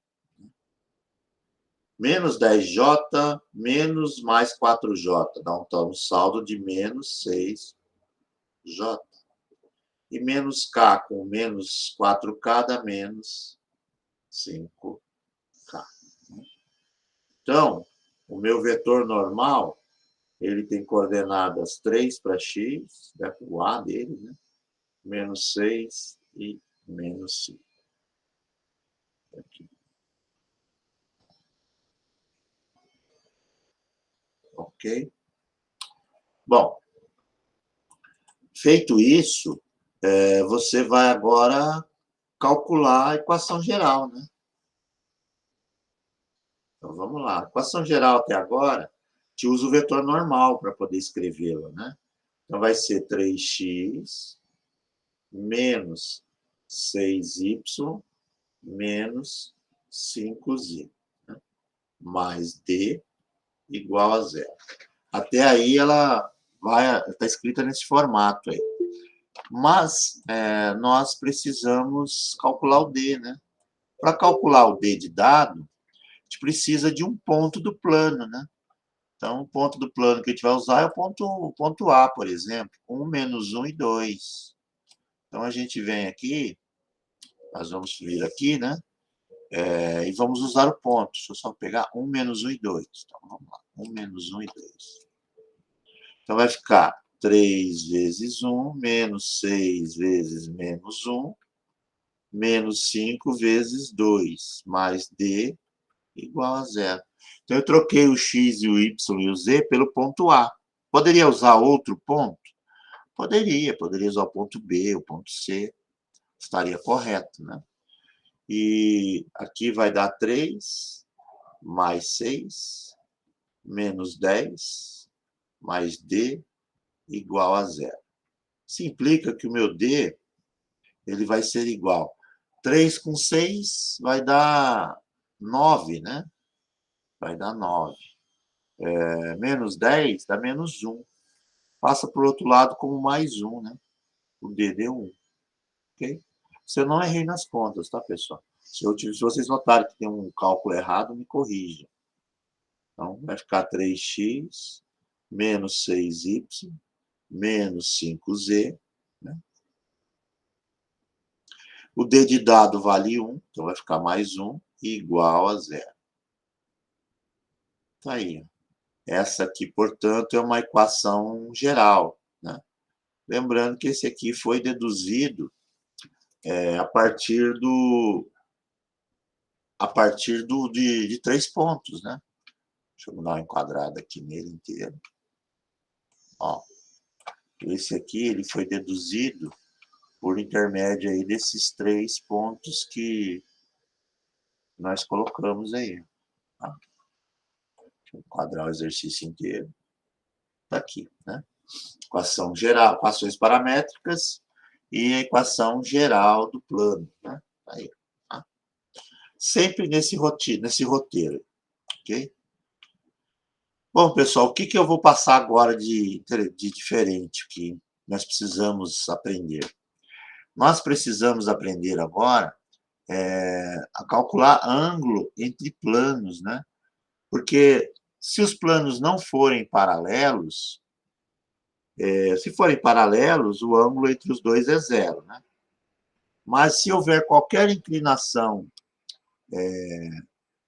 Menos 10j menos mais 4j, dá um saldo de menos 6j. E menos k com menos 4k dá menos 5k. Então, o meu vetor normal, ele tem coordenadas 3 para x, né, o A dele, né? Menos 6 e menos 5. Aqui. Ok? Bom, feito isso, você vai agora calcular a equação geral, né? Então, vamos lá. A equação geral até agora, te usa o vetor normal para poder escrevê-la, né? Então, vai ser 3x menos 6y menos 5z, né? Mais d igual a zero. Até aí ela está escrita nesse formato aí. Mas nós precisamos calcular o d, né? Para calcular o d de dado, a gente precisa de um ponto do plano, né? Então, o ponto do plano que a gente vai usar é o ponto A, por exemplo, 1, menos 1 e 2. Então, a gente vem aqui, nós vamos vir aqui, né? E vamos usar o ponto. Deixa eu só pegar 1, menos 1 e 2. Então, vamos lá. 1, menos 1 e 2. Então, vai ficar 3 vezes 1, menos 6 vezes menos 1, menos 5 vezes 2, mais d igual a zero. Então, eu troquei o x e o y e o z pelo ponto A. Poderia usar outro ponto? Poderia usar o ponto B, o ponto C. estaria correto, né? E aqui vai dar 3 mais 6 menos 10 mais D igual a 0. Isso implica que o meu D ele vai ser igual. 3 com 6 vai dar 9, né? Vai dar 9. Menos 10 dá menos 1. Passa para o outro lado como mais 1, né? O D deu 1. Ok? Se eu não errei nas contas, tá, pessoal? Se vocês notarem que tem um cálculo errado, me corrijam. Então, vai ficar 3x menos 6y menos 5z. Né? O D de dado vale 1, então vai ficar mais 1 igual a 0. Tá aí. Essa aqui, portanto, é uma equação geral. Né? Lembrando que esse aqui foi deduzido a partir de 3 pontos. Né? Deixa eu dar uma enquadrada aqui nele inteiro. Ó, esse aqui ele foi deduzido por intermédio aí desses 3 pontos que nós colocamos aí. Tá? Deixa eu enquadrar o exercício inteiro. Está aqui, né? Equação geral, equações paramétricas e a equação geral do plano. Né? Aí, tá? Sempre nesse roteiro, ok? Bom, pessoal, o que eu vou passar agora de diferente que nós precisamos aprender? Nós precisamos aprender agora a calcular ângulo entre planos, né? Porque se os planos não forem paralelos, se forem paralelos, o ângulo entre os dois é 0, né? Mas se houver qualquer inclinação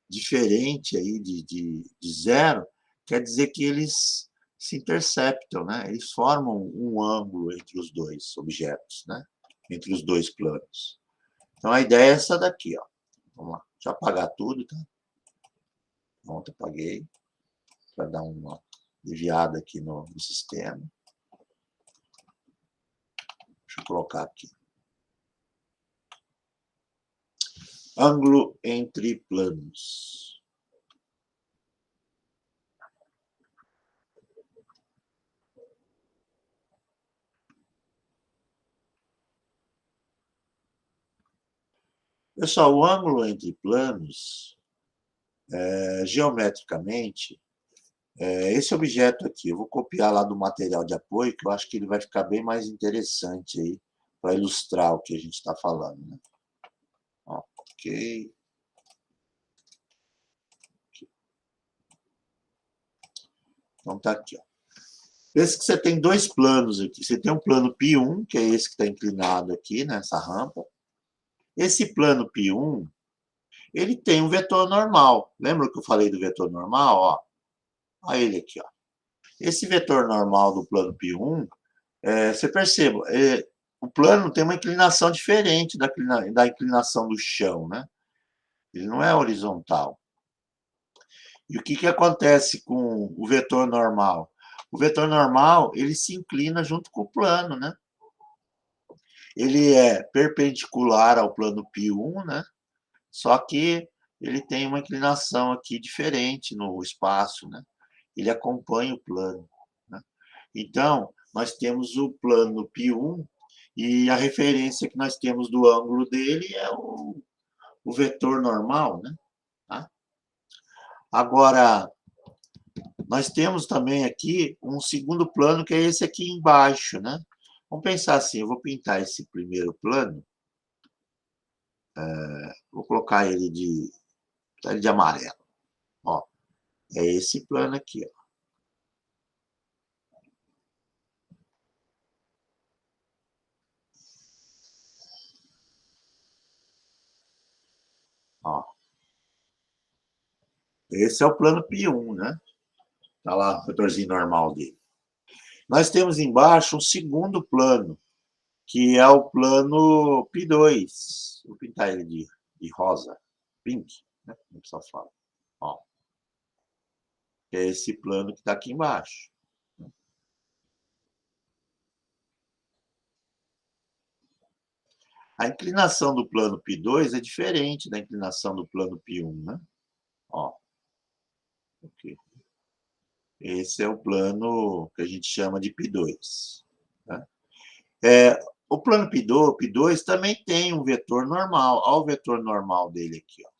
diferente aí de 0, quer dizer que eles se interceptam, né? Eles formam um ângulo entre os dois objetos, né? Entre os dois planos. Então, a ideia é essa daqui, ó. Vamos lá. Deixa eu apagar tudo, tá? Pronto, apaguei. Para dar uma desviada aqui no sistema. Deixa eu colocar aqui. Ângulo entre planos. Pessoal, o ângulo entre planos, geometricamente, esse objeto aqui, eu vou copiar lá do material de apoio, que eu acho que ele vai ficar bem mais interessante aí, para ilustrar o que a gente está falando. Né? Ó, ok. Então, tá aqui. Ó. Pensa que você tem 2 planos aqui. Você tem um plano π1, que é esse que está inclinado aqui, nessa rampa. Esse plano π1, ele tem um vetor normal. Lembra que eu falei do vetor normal? Ó, olha ele aqui. Ó. Esse vetor normal do plano π1, você perceba, o plano tem uma inclinação diferente da inclinação do chão, né? Ele não é horizontal. E o que acontece com o vetor normal? O vetor normal, ele se inclina junto com o plano, né? Ele é perpendicular ao plano π1, né? Só que ele tem uma inclinação aqui diferente no espaço, né? Ele acompanha o plano. Né? Então, nós temos o plano π1 e a referência que nós temos do ângulo dele é o vetor normal, né? Tá? Agora, nós temos também aqui um segundo plano, que é esse aqui embaixo, né? Vamos pensar assim, eu vou pintar esse primeiro plano, vou colocar ele de amarelo. Ó, é esse plano aqui, ó. Ó. Esse é o plano π1, né? Tá lá o vetorzinho normal dele. Nós temos embaixo um segundo plano, que é o plano π2. Vou pintar ele de rosa, pink, né? Como o pessoal fala. Ó. É esse plano que está aqui embaixo. A inclinação do plano π2 é diferente da inclinação do plano π1, né? Ó, aqui. Esse é o plano que a gente chama de π2. Tá? O plano π2 também tem um vetor normal. Olha o vetor normal dele aqui. Ó.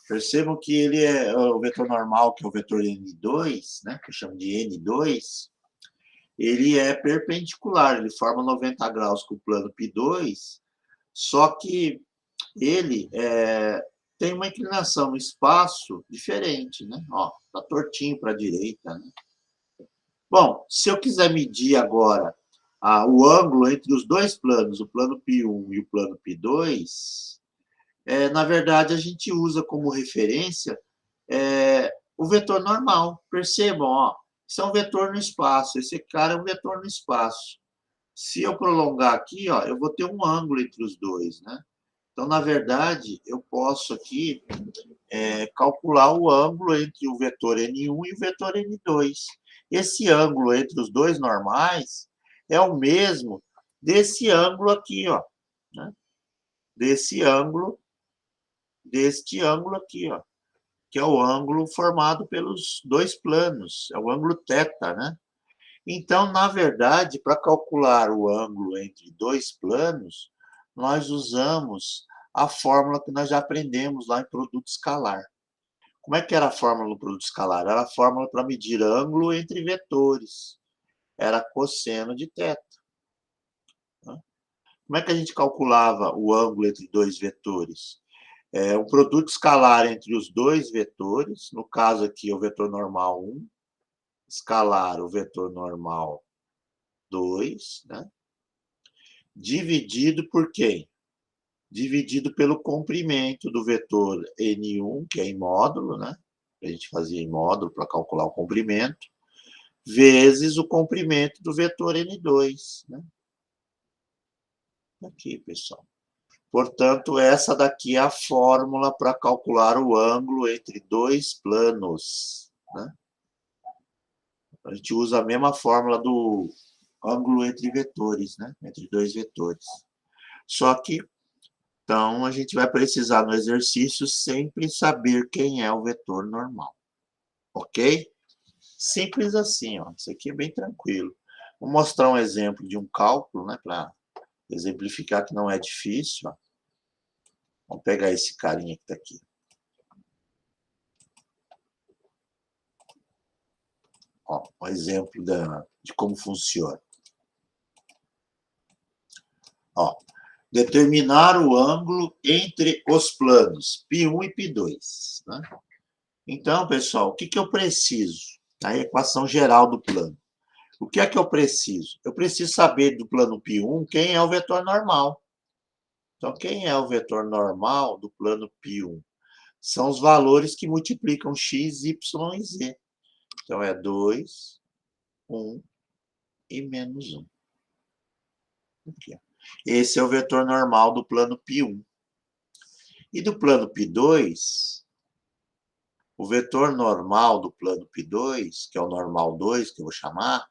Percebam que ele é o vetor normal, que é o vetor N2, né, que eu chamo de N2, ele é perpendicular, ele forma 90 graus com o plano π2, só que ele tem uma inclinação no espaço diferente, né? Ó, tá tortinho para a direita, né? Bom, se eu quiser medir agora o ângulo entre os dois planos, o plano π1 e o plano π2, na verdade, a gente usa como referência o vetor normal. Percebam, ó, isso é um vetor no espaço, esse cara é um vetor no espaço. Se eu prolongar aqui, ó, eu vou ter um ângulo entre os dois, né? Então, na verdade, eu posso aqui calcular o ângulo entre o vetor N1 e o vetor N2. Esse ângulo entre os dois normais é o mesmo desse ângulo aqui, ó, né? Deste ângulo aqui, ó, que é o ângulo formado pelos dois planos, é o ângulo θ, né? Então, na verdade, para calcular o ângulo entre dois planos, nós usamos a fórmula que nós já aprendemos lá em produto escalar. Como é que era a fórmula do produto escalar? Era a fórmula para medir ângulo entre vetores. Era cosseno de θ. Como é que a gente calculava o ângulo entre dois vetores? Um produto escalar entre os dois vetores, no caso aqui é o vetor normal 1, escalar o vetor normal 2, né? Dividido por quem? Dividido pelo comprimento do vetor N1, que é em módulo, né? A gente fazia em módulo para calcular o comprimento, vezes o comprimento do vetor N2, né? Aqui, pessoal. Portanto, essa daqui é a fórmula para calcular o ângulo entre dois planos, né? A gente usa a mesma fórmula do ângulo entre vetores, né? Entre dois vetores. Só que, então, a gente vai precisar no exercício sempre saber quem é o vetor normal. Ok? Simples assim, ó. Isso aqui é bem tranquilo. Vou mostrar um exemplo de um cálculo, né? Para exemplificar que não é difícil, ó. Vamos pegar esse carinha que está aqui. Ó, um exemplo de como funciona. Ó, determinar o ângulo entre os planos π1 e π2. Né? Então, pessoal, o que eu preciso? A equação geral do plano. O que é que eu preciso? Eu preciso saber do plano π1 quem é o vetor normal. Então, quem é o vetor normal do plano π1? São os valores que multiplicam x, y e z. Então, é 2, 1 e menos 1. Aqui, ó. Esse é o vetor normal do plano π1. E do plano π2, o vetor normal do plano π2, que é o normal 2, que eu vou chamar,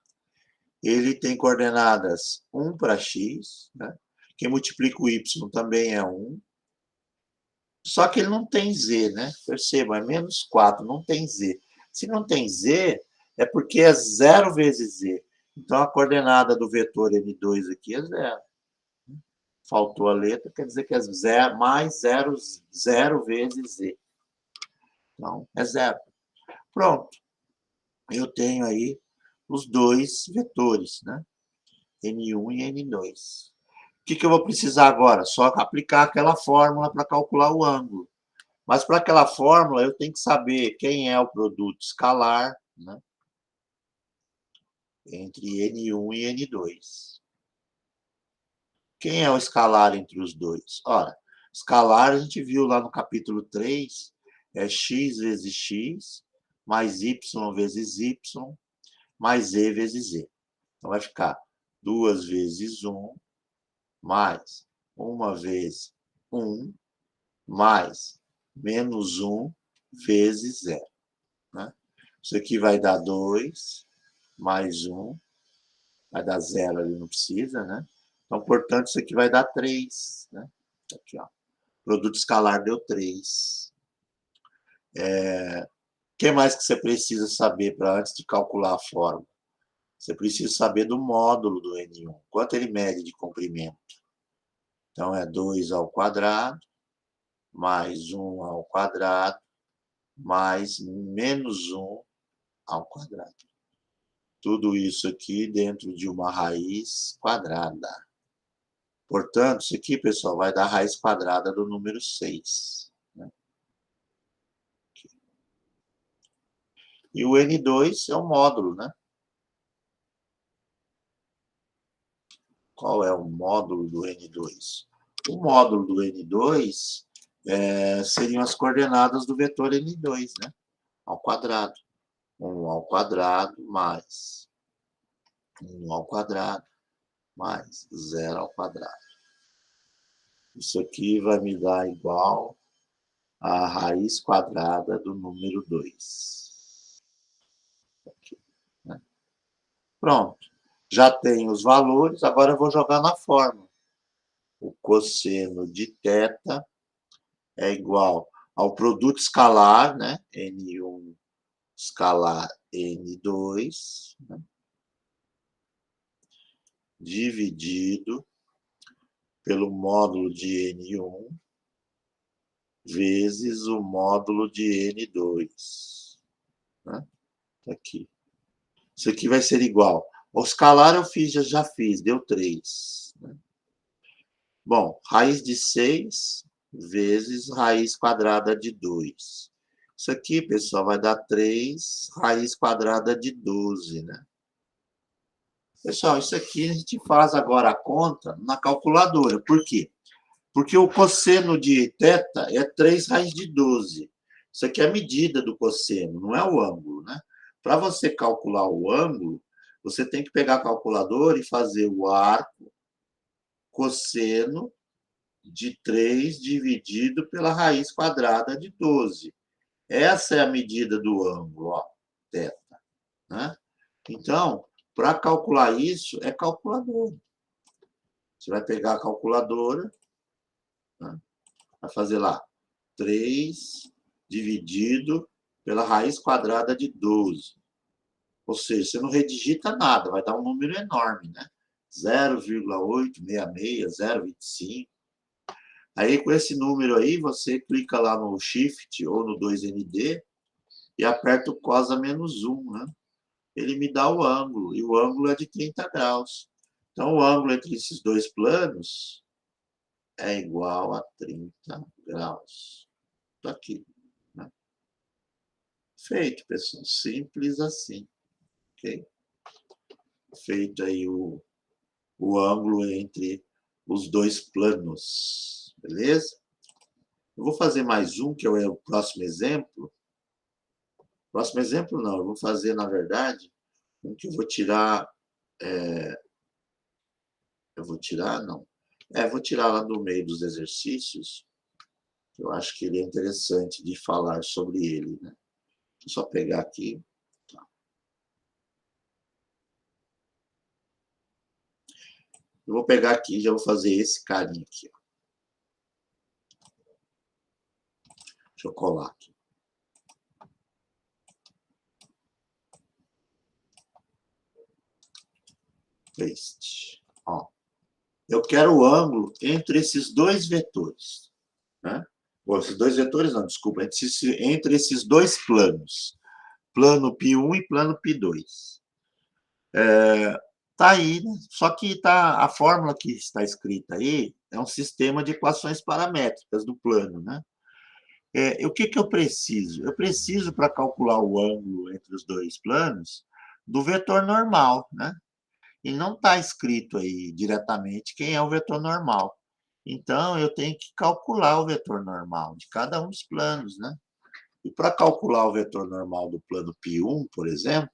ele tem coordenadas 1 para x, né? Quem multiplica o y também é 1. Só que ele não tem z, né? Percebam, é menos 4, não tem z. Se não tem z, é porque é 0 vezes z. Então, a coordenada do vetor n2 aqui é 0. Faltou a letra, quer dizer que é 0, mais 0, 0 vezes z. Então, é 0. Pronto. Eu tenho aí os dois vetores, né? N1 e N2. O que eu vou precisar agora? Só aplicar aquela fórmula para calcular o ângulo. Mas para aquela fórmula, eu tenho que saber quem é o produto escalar, né? Entre N1 e N2. Quem é o escalar entre os dois? Ora, escalar a gente viu lá no capítulo 3, é x vezes x, mais y vezes y, mais z vezes z. Então, vai ficar 2 vezes 1, mais 1 vezes 1, mais menos 1 vezes 0. Né? Isso aqui vai dar 2, mais 1, vai dar 0 ali, não precisa, né? Então, portanto, isso aqui vai dar 3. Né? Aqui, ó. Produto escalar deu 3. O que mais que você precisa saber para antes de calcular a fórmula? Você precisa saber do módulo do N1. Quanto ele mede de comprimento? Então, é 2 ao quadrado, mais 1 ao quadrado, mais menos 1 ao quadrado. Tudo isso aqui dentro de uma raiz quadrada. Portanto, isso aqui, pessoal, vai dar a raiz quadrada do número 6. Né? E o N2 é o módulo, né? Qual é o módulo do N2? O módulo do N2 seriam as coordenadas do vetor N2, né? Ao quadrado. 1 ao quadrado mais 1 ao quadrado mais 0 ao quadrado. Isso aqui vai me dar igual a raiz quadrada do número 2. Aqui, né? Pronto. Já tenho os valores, agora eu vou jogar na fórmula. O cosseno de θ é igual ao produto escalar, né? N1 escalar N2, né? Dividido pelo módulo de N1 vezes o módulo de N2. Né? Aqui. Isso aqui vai ser igual. O escalar eu já fiz, deu 3. Né? Bom, raiz de 6 vezes raiz quadrada de 2. Isso aqui, pessoal, vai dar 3 raiz quadrada de 12, né? Pessoal, isso aqui a gente faz agora a conta na calculadora. Por quê? Porque o cosseno de θ é 3 raiz de 12. Isso aqui é a medida do cosseno, não é o ângulo, né? Para você calcular o ângulo, você tem que pegar a calculadora e fazer o arco cosseno de 3 dividido pela raiz quadrada de 12. Essa é a medida do ângulo, ó, θ. Né? Então, para calcular isso, é calculadora. Você vai pegar a calculadora, né? Vai fazer lá 3 dividido pela raiz quadrada de 12. Ou seja, você não redigita nada, vai dar um número enorme, né? 0,866, 0,25. Aí, com esse número aí, você clica lá no Shift ou no 2ND e aperta o cosa menos 1, né? Ele me dá o ângulo, e o ângulo é de 30 graus. Então, o ângulo entre esses dois planos é igual a 30 graus. Estou aqui. Né? Feito, pessoal. Simples assim. Okay? Feito aí o ângulo entre os dois planos. Beleza? Eu vou fazer mais um, que é o próximo exemplo. Próximo exemplo não, eu vou fazer, na verdade, um que eu vou tirar... eu vou tirar, não. Vou tirar lá do meio dos exercícios. Eu acho que ele é interessante de falar sobre ele, né? Vou só pegar aqui. Tá. Eu vou pegar aqui e já vou fazer esse carinha aqui. Ó. Deixa eu colar aqui. Paste. Ó. Eu quero o ângulo entre esses dois vetores. Né? Bom, esses dois vetores não, desculpa. Entre esses dois planos. Plano π1 e plano π2. Tá aí, né? Só que a fórmula que está escrita aí é um sistema de equações paramétricas do plano, né? O que eu preciso? Eu preciso, para calcular o ângulo entre os dois planos, do vetor normal, né? E não está escrito aí diretamente quem é o vetor normal. Então, eu tenho que calcular o vetor normal de cada um dos planos, né? E para calcular o vetor normal do plano π1, por exemplo,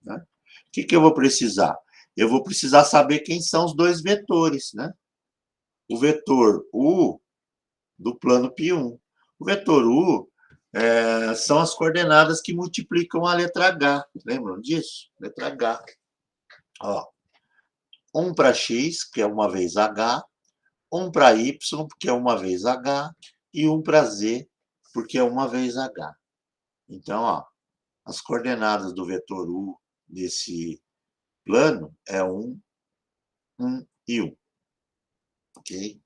né? O que eu vou precisar? Eu vou precisar saber quem são os dois vetores, né? O vetor U do plano π1. O vetor U são as coordenadas que multiplicam a letra H. Lembram disso? Letra H. Ó, Um para x, que é uma vez h, um para y, porque é uma vez h, e um para z, porque é uma vez h. Então, ó, as coordenadas do vetor u desse plano é 1, 1 e 1. Ok?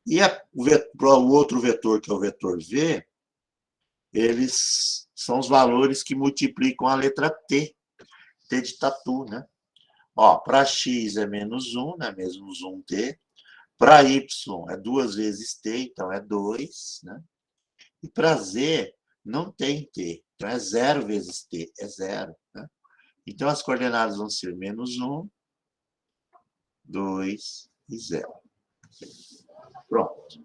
E o outro vetor, que é o vetor v, eles são os valores que multiplicam a letra t, t de tatu, né? Ó, para x é menos 1, né? Menos 1t. Para y é 2 vezes t, então é 2, né? E para z não tem t, então é 0 vezes t, é 0, né? Então as coordenadas vão ser menos 1, 2 e 0. Pronto.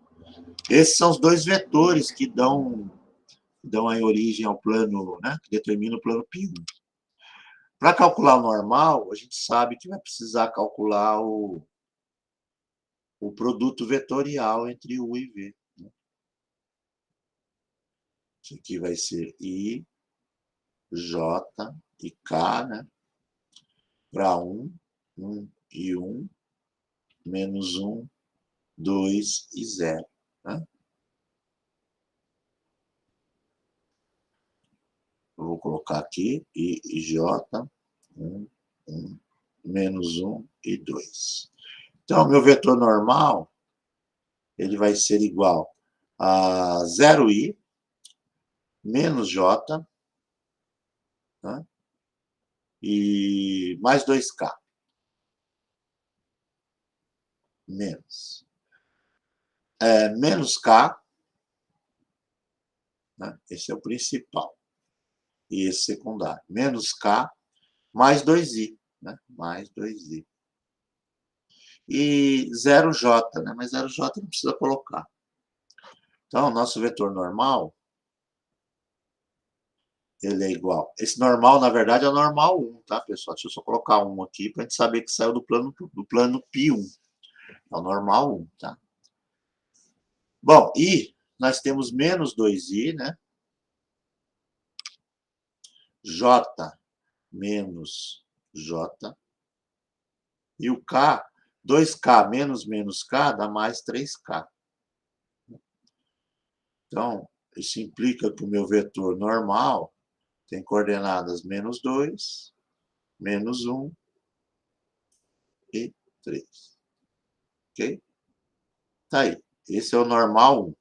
Esses são os dois vetores que dão aí origem ao plano, né? Que determina o plano π1. Para calcular o normal, a gente sabe que vai precisar calcular o produto vetorial entre u e v. Né? Isso aqui vai ser I, J e K, né? Para 1, 1 e 1, menos 1, 2 e 0. Né? Eu vou colocar aqui I e J, 1, 1, menos 1 e 2. Então, meu vetor normal, ele vai ser igual a 0i menos j, né? E mais 2k. Menos. Menos k, né? Esse é o principal. E esse secundário. Menos k, mais 2i. Né? Mais 2i. E 0j, né? Mas 0j não precisa colocar. Então, o nosso vetor normal, ele é igual. Esse normal, na verdade, é o normal 1, tá, pessoal? Deixa eu só colocar 1 aqui para a gente saber que saiu do plano π1. É o normal 1, tá? Bom, e nós temos menos 2i, né? J menos J. E o K, 2K menos K dá mais 3K. Então, isso implica que o meu vetor normal tem coordenadas menos 2, menos 1 e 3. Ok? Tá aí. Esse é o normal 1.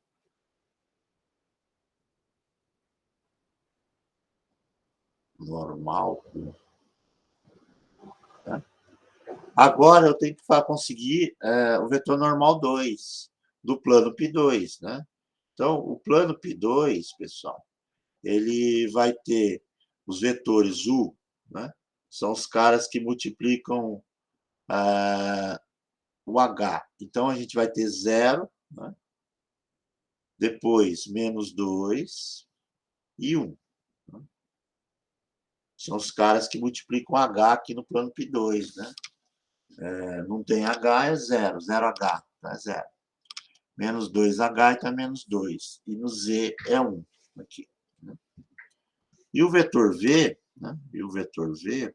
Normal 1. Tá? Agora eu tenho que conseguir o vetor normal 2 do plano π2, né? Então, o plano π2, pessoal, ele vai ter os vetores U, né? São os caras que multiplicam o H. Então, a gente vai ter 0, né? Depois menos 2 e 1. Né? São os caras que multiplicam H aqui no plano π2, né? Não tem H, é 0. 0H, tá? É 0. Menos 2H, então é menos 2. E no Z é 1. Aqui. Né? E o vetor V, né? E o vetor V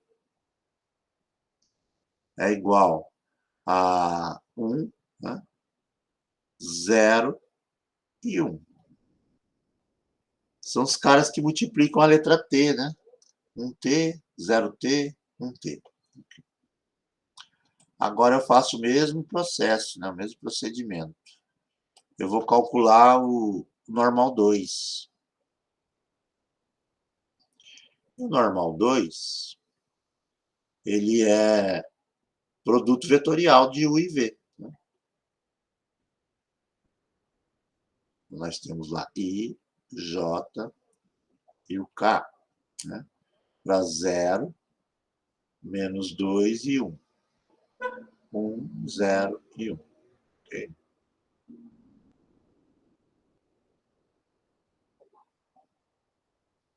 é igual a 1, né? 0 e 1. São os caras que multiplicam a letra T, né? 1T, 0T, 1T. Agora eu faço o mesmo processo, né? O mesmo procedimento. Eu vou calcular o normal 2. O normal 2, ele é produto vetorial de U e V. Né? Nós temos lá I, J e o K. Né? Para 0, menos 2 e 1. 1, 0 e 1. Okay?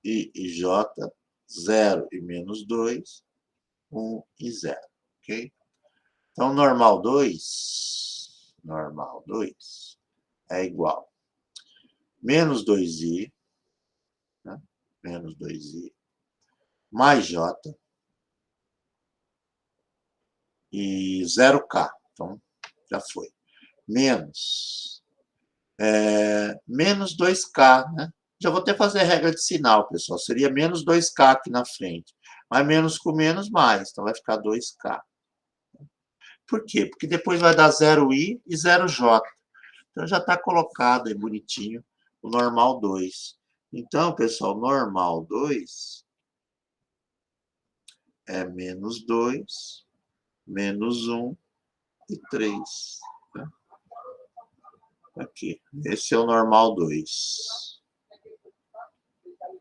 I e J, 0 e menos 2, 1 e 0. Ok? Então, normal 2 é igual menos 2i, né? Menos 2i, mais j, e 0K. Então, já foi. Menos 2K, né? Já vou até fazer a regra de sinal, pessoal. Seria menos 2K aqui na frente. Mas menos com menos, mais. Então, vai ficar 2K. Por quê? Porque depois vai dar 0I e 0J. Então, já está colocado aí bonitinho o normal 2. Então, pessoal, normal 2 é menos 2, menos 1 e 3. Né? Aqui. Esse é o normal 2.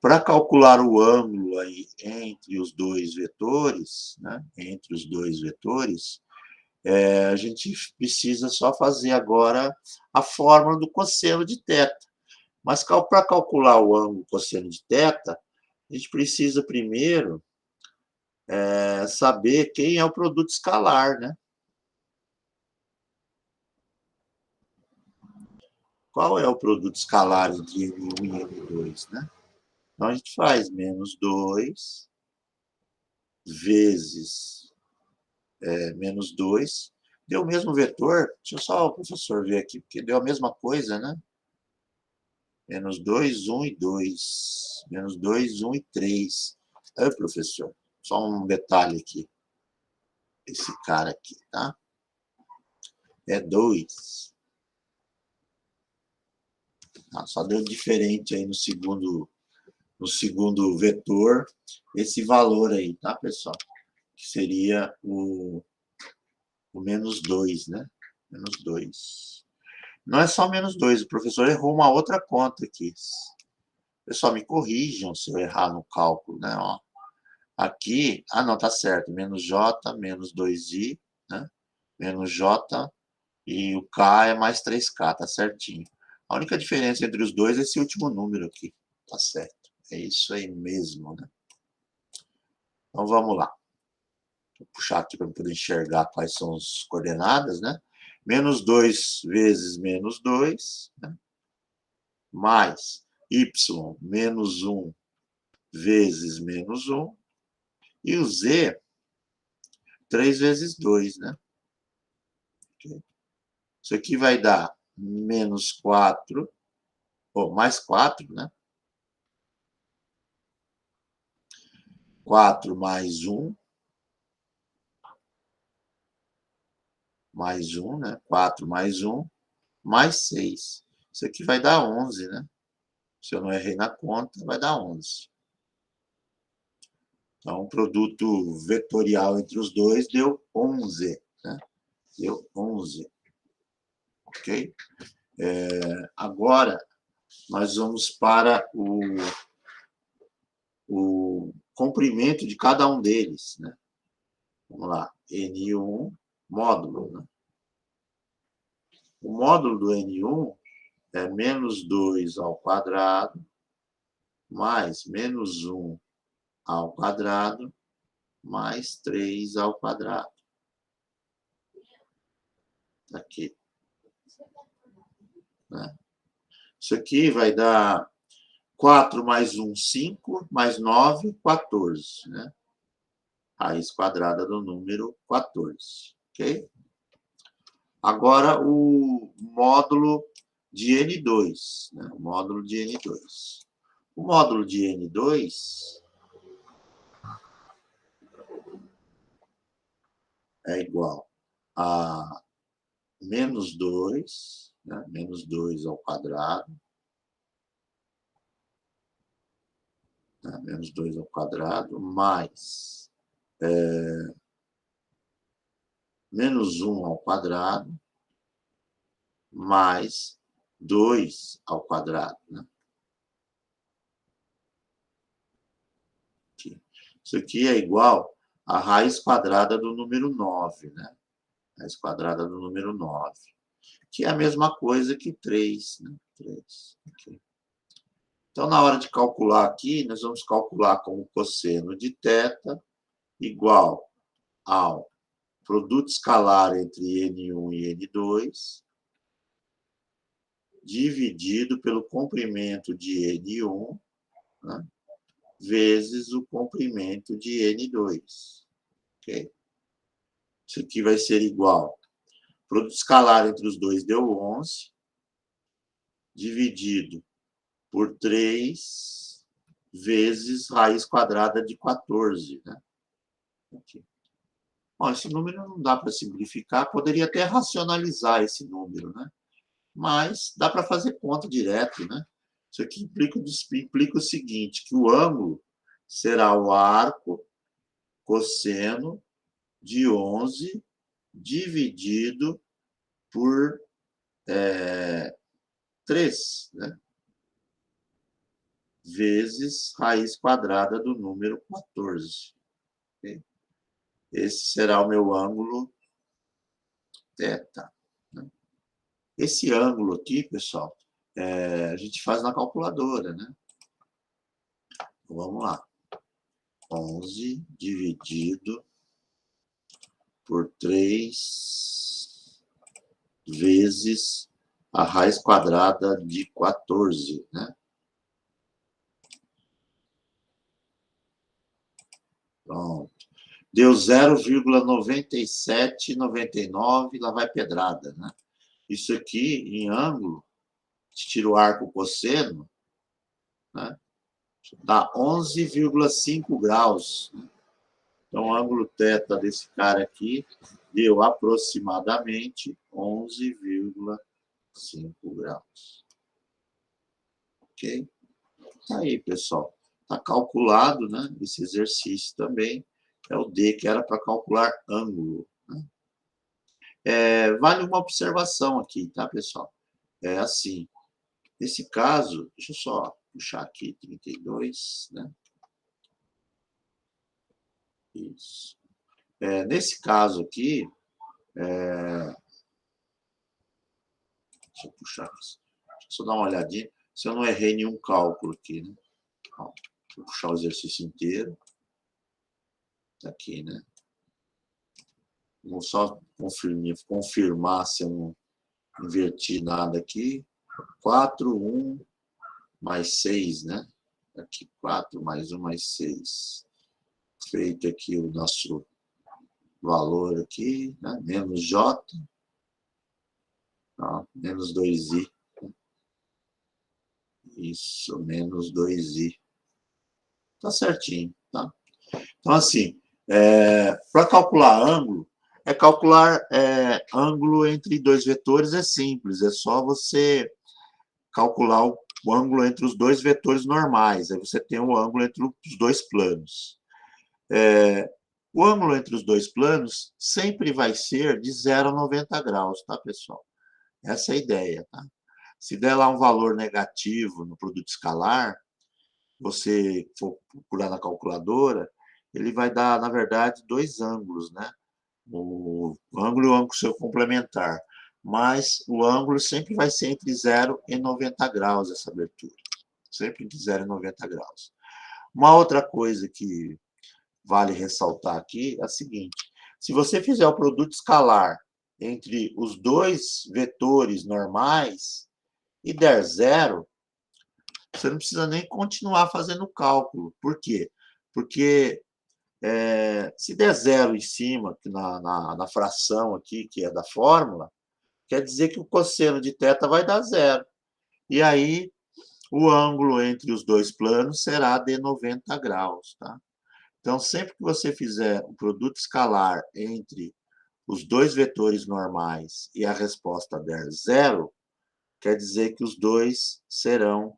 Para calcular o ângulo aí entre os dois vetores, né? Entre os dois vetores, a gente precisa só fazer agora a fórmula do cosseno de θ. Mas para calcular o ângulo cosseno de θ, a gente precisa primeiro saber quem é o produto escalar, né? Qual é o produto escalar entre N1 e N2, né? Então, a gente faz menos 2 vezes menos 2. Deu o mesmo vetor. Deixa eu só o professor ver aqui, porque deu a mesma coisa, né? Menos 2, 1 e 2. Menos 2, 1 e 3. Aí, professor, só um detalhe aqui. Esse cara aqui, tá? É 2. Só deu diferente aí no segundo vetor, esse valor aí, tá, pessoal? Que seria o menos 2, né? Menos 2. Não é só menos 2, o professor errou uma outra conta aqui. Pessoal, me corrijam se eu errar no cálculo, né? Ó, aqui, não, tá certo, menos J, menos 2I, né? Menos J, e o K é mais 3K, tá certinho. A única diferença entre os dois é esse último número aqui, tá certo. É isso aí mesmo, né? Então, vamos lá. Vou puxar aqui para poder enxergar quais são as coordenadas, né? Menos 2 vezes menos 2, né? Mais y menos 1 vezes menos 1, e o z, 3 vezes 2, né? Isso aqui vai dar menos 4, ou mais 4, né? 4 mais 1, mais 1, né? 4 mais 1, mais 6. Isso aqui vai dar 11, né? Se eu não errei na conta, vai dar 11. Então, o produto vetorial entre os dois deu 11, né? Deu 11. Ok? Agora, nós vamos para o comprimento de cada um deles, né? Vamos lá. N1, módulo, né? O módulo do N1 é menos 2 ao quadrado, mais menos 1 ao quadrado, mais 3 ao quadrado. Aqui. Né? Isso aqui vai dar 4 mais 1, 5, mais 9, 14. Né? Raiz quadrada do número 14. Ok? Agora, o módulo de N2. Né? O módulo de N2. O módulo de N2 é igual a menos 2, né? Menos 2 ao quadrado, né? Menos 2 ao quadrado, mais menos 1 ao quadrado, mais 2 ao quadrado. Né? Isso aqui é igual a raiz quadrada do número 9, né? Raiz quadrada do número 9, que é a mesma coisa que 3, né? 3. Okay. Então, na hora de calcular aqui, nós vamos calcular como cosseno de θ igual ao produto escalar entre N1 e N2, dividido pelo comprimento de N1, né, vezes o comprimento de N2. Okay? Isso aqui vai ser igual. Produto escalar entre os dois deu 11, dividido por 3 vezes raiz quadrada de 14, né? Aqui. Bom, esse número não dá para simplificar, poderia até racionalizar esse número, né? Mas dá para fazer conta direto, né? Isso aqui implica o seguinte, que o ângulo será o arco cosseno de 11 dividido por 3, né? Vezes raiz quadrada do número 14. Okay? Esse será o meu ângulo θ. Né? Esse ângulo aqui, pessoal, a gente faz na calculadora, né? Então, vamos lá. 11 dividido por 3 vezes a raiz quadrada de 14, né? Pronto. Deu 0,9799, lá vai pedrada, né? Isso aqui, em ângulo, tira o arco cosseno, né? Dá 11,5 graus. Então, o ângulo θ desse cara aqui deu aproximadamente 11,5 graus. Ok? Tá aí, pessoal. Está calculado, né? Esse exercício também é o D, que era para calcular ângulo. Né? Vale uma observação aqui, tá, pessoal? É assim, nesse caso, deixa eu só puxar aqui, 32, né? Isso. Nesse caso aqui, deixa eu puxar, deixa eu só dar uma olhadinha, se eu não errei nenhum cálculo aqui, né? Ó, vou puxar o exercício inteiro. Tá aqui, né? Vou só confirmar se eu não inverti nada aqui. 4, 1, mais 6, né? Aqui, 4 mais 1 mais 6. Feito aqui o nosso valor aqui, né? Menos J. Ó, menos 2i. Isso, menos 2i. Tá certinho, tá? Então, assim, para calcular ângulo, calcular ângulo entre dois vetores é simples, é só você calcular o ângulo entre os dois vetores normais, aí você tem o ângulo entre os dois planos. O ângulo entre os dois planos sempre vai ser de 0 a 90 graus, tá, pessoal? Essa é a ideia, tá? Se der lá um valor negativo no produto escalar, você for procurar na calculadora, ele vai dar, na verdade, dois ângulos, né? O ângulo e o ângulo seu complementar. Mas o ângulo sempre vai ser entre 0 e 90 graus, essa abertura. Sempre entre 0 e 90 graus. Uma outra coisa que vale ressaltar aqui é a seguinte. Se você fizer o produto escalar entre os dois vetores normais e der 0, você não precisa nem continuar fazendo o cálculo. Por quê? Porque se der 0 em cima, na fração aqui, que é da fórmula, quer dizer que o cosseno de θ vai dar 0. E aí, o ângulo entre os dois planos será de 90 graus. Tá? Então, sempre que você fizer o produto escalar entre os dois vetores normais e a resposta der 0, quer dizer que os dois serão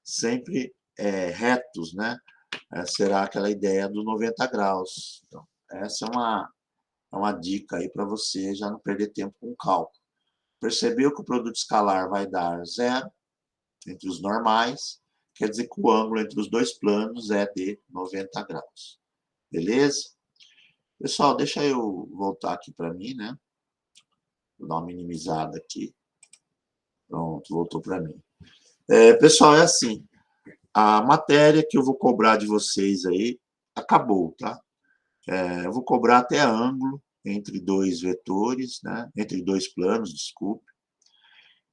sempre retos, né? Será aquela ideia do 90 graus. Então, essa é uma dica aí para você já não perder tempo com o cálculo. Percebeu que o produto escalar vai dar 0 entre os normais, quer dizer que o ângulo entre os dois planos é de 90 graus. Beleza? Pessoal, deixa eu voltar aqui para mim, né? Vou dar uma minimizada aqui. Pronto, voltou para mim. Pessoal, é assim. A matéria que eu vou cobrar de vocês aí acabou, tá? Eu vou cobrar até ângulo entre dois vetores, né? Entre dois planos, desculpe.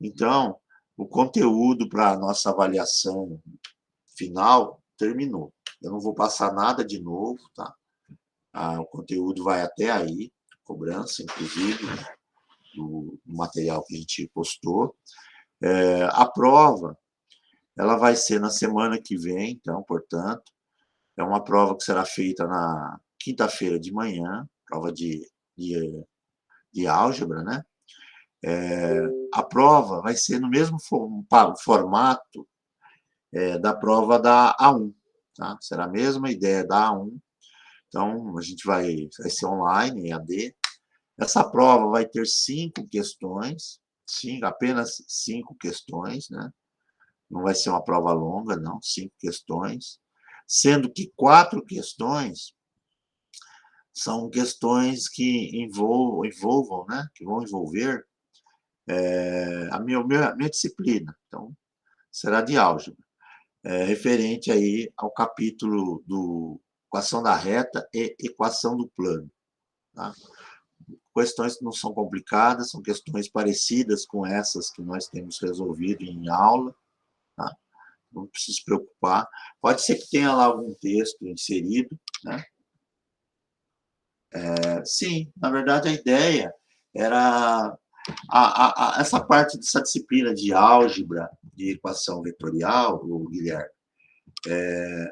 Então, o conteúdo para a nossa avaliação final terminou. Eu não vou passar nada de novo, tá? O conteúdo vai até aí. cobrança, inclusive, do material que a gente postou. A prova, ela vai ser na semana que vem, então, portanto, é uma prova que será feita na quinta-feira de manhã, prova de álgebra, né? A prova vai ser no mesmo formato da prova da A1, tá? Será a mesma ideia da A1. Então, a gente vai ser online, em AD. Essa prova vai ter 5 questões, apenas 5 questões, né? Não vai ser uma prova longa, não, 5 questões, sendo que 4 questões são questões que envolvam, né? Que vão envolver a minha disciplina. Então, será de álgebra, referente aí ao capítulo do equação da reta e equação do plano. Tá? Questões que não são complicadas, são questões parecidas com essas que nós temos resolvido em aula. Tá? Não precisa se preocupar. Pode ser que tenha lá algum texto inserido, né? Sim, na verdade a ideia era essa parte dessa disciplina de álgebra, de equação vetorial, o Guilherme,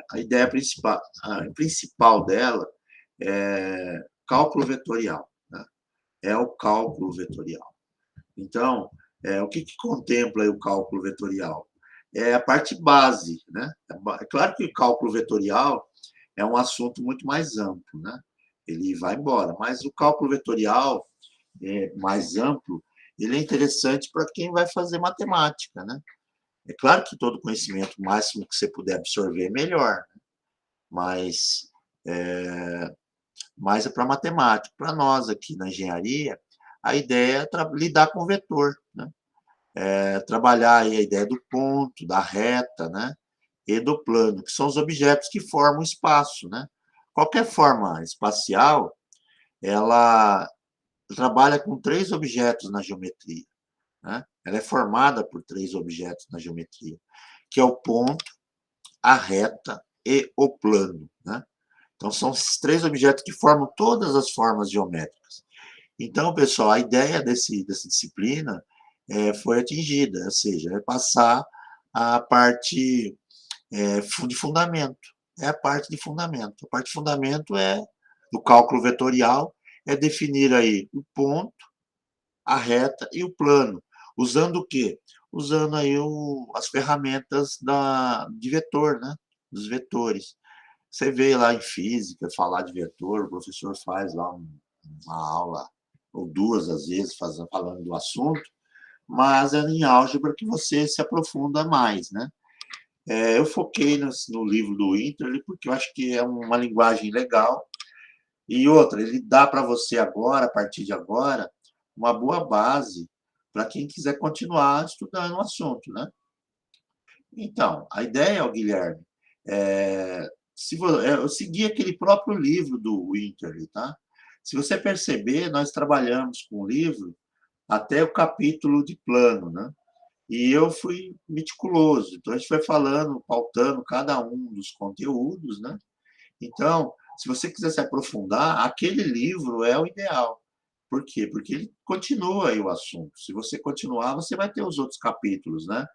a principal dela é cálculo vetorial, né? É o cálculo vetorial. Então, o que contempla o cálculo vetorial? É a parte base, né? É claro que o cálculo vetorial é um assunto muito mais amplo, né? Ele vai embora, mas o cálculo vetorial mais amplo, ele é interessante para quem vai fazer matemática, né? É claro que todo conhecimento máximo que você puder absorver é melhor, né? Mas é para matemática. Para nós aqui na engenharia, a ideia é lidar com vetor, né? Trabalhar aí a ideia do ponto, da reta, né? E do plano, que são os objetos que formam o espaço, né? Qualquer forma espacial, ela trabalha com 3 objetos na geometria, né? Ela é formada por 3 objetos na geometria, que é o ponto, a reta e o plano, né? Então, são esses 3 objetos que formam todas as formas geométricas. Então, pessoal, a ideia dessa disciplina foi atingida, ou seja, é passar a parte de fundamento. É a parte de fundamento. A parte de fundamento do cálculo vetorial, é definir aí o ponto, a reta e o plano. Usando o quê? Usando aí as ferramentas de vetor, né? Dos vetores. Você vê lá em física, falar de vetor, o professor faz lá uma aula, ou 2 às vezes, falando do assunto, mas é em álgebra que você se aprofunda mais, né? Eu foquei no livro do Interley, porque eu acho que é uma linguagem legal, e outra, ele dá para você agora, a partir de agora, uma boa base para quem quiser continuar estudando o assunto, né? Então, a ideia, Guilherme, eu segui aquele próprio livro do Winterly, tá? Se você perceber, nós trabalhamos com o livro até o capítulo de plano, né? E eu fui meticuloso, então a gente foi falando, pautando cada um dos conteúdos, né? Então, se você quiser se aprofundar, aquele livro é o ideal. Por quê? Porque ele continua aí o assunto. Se você continuar, você vai ter os outros capítulos, né?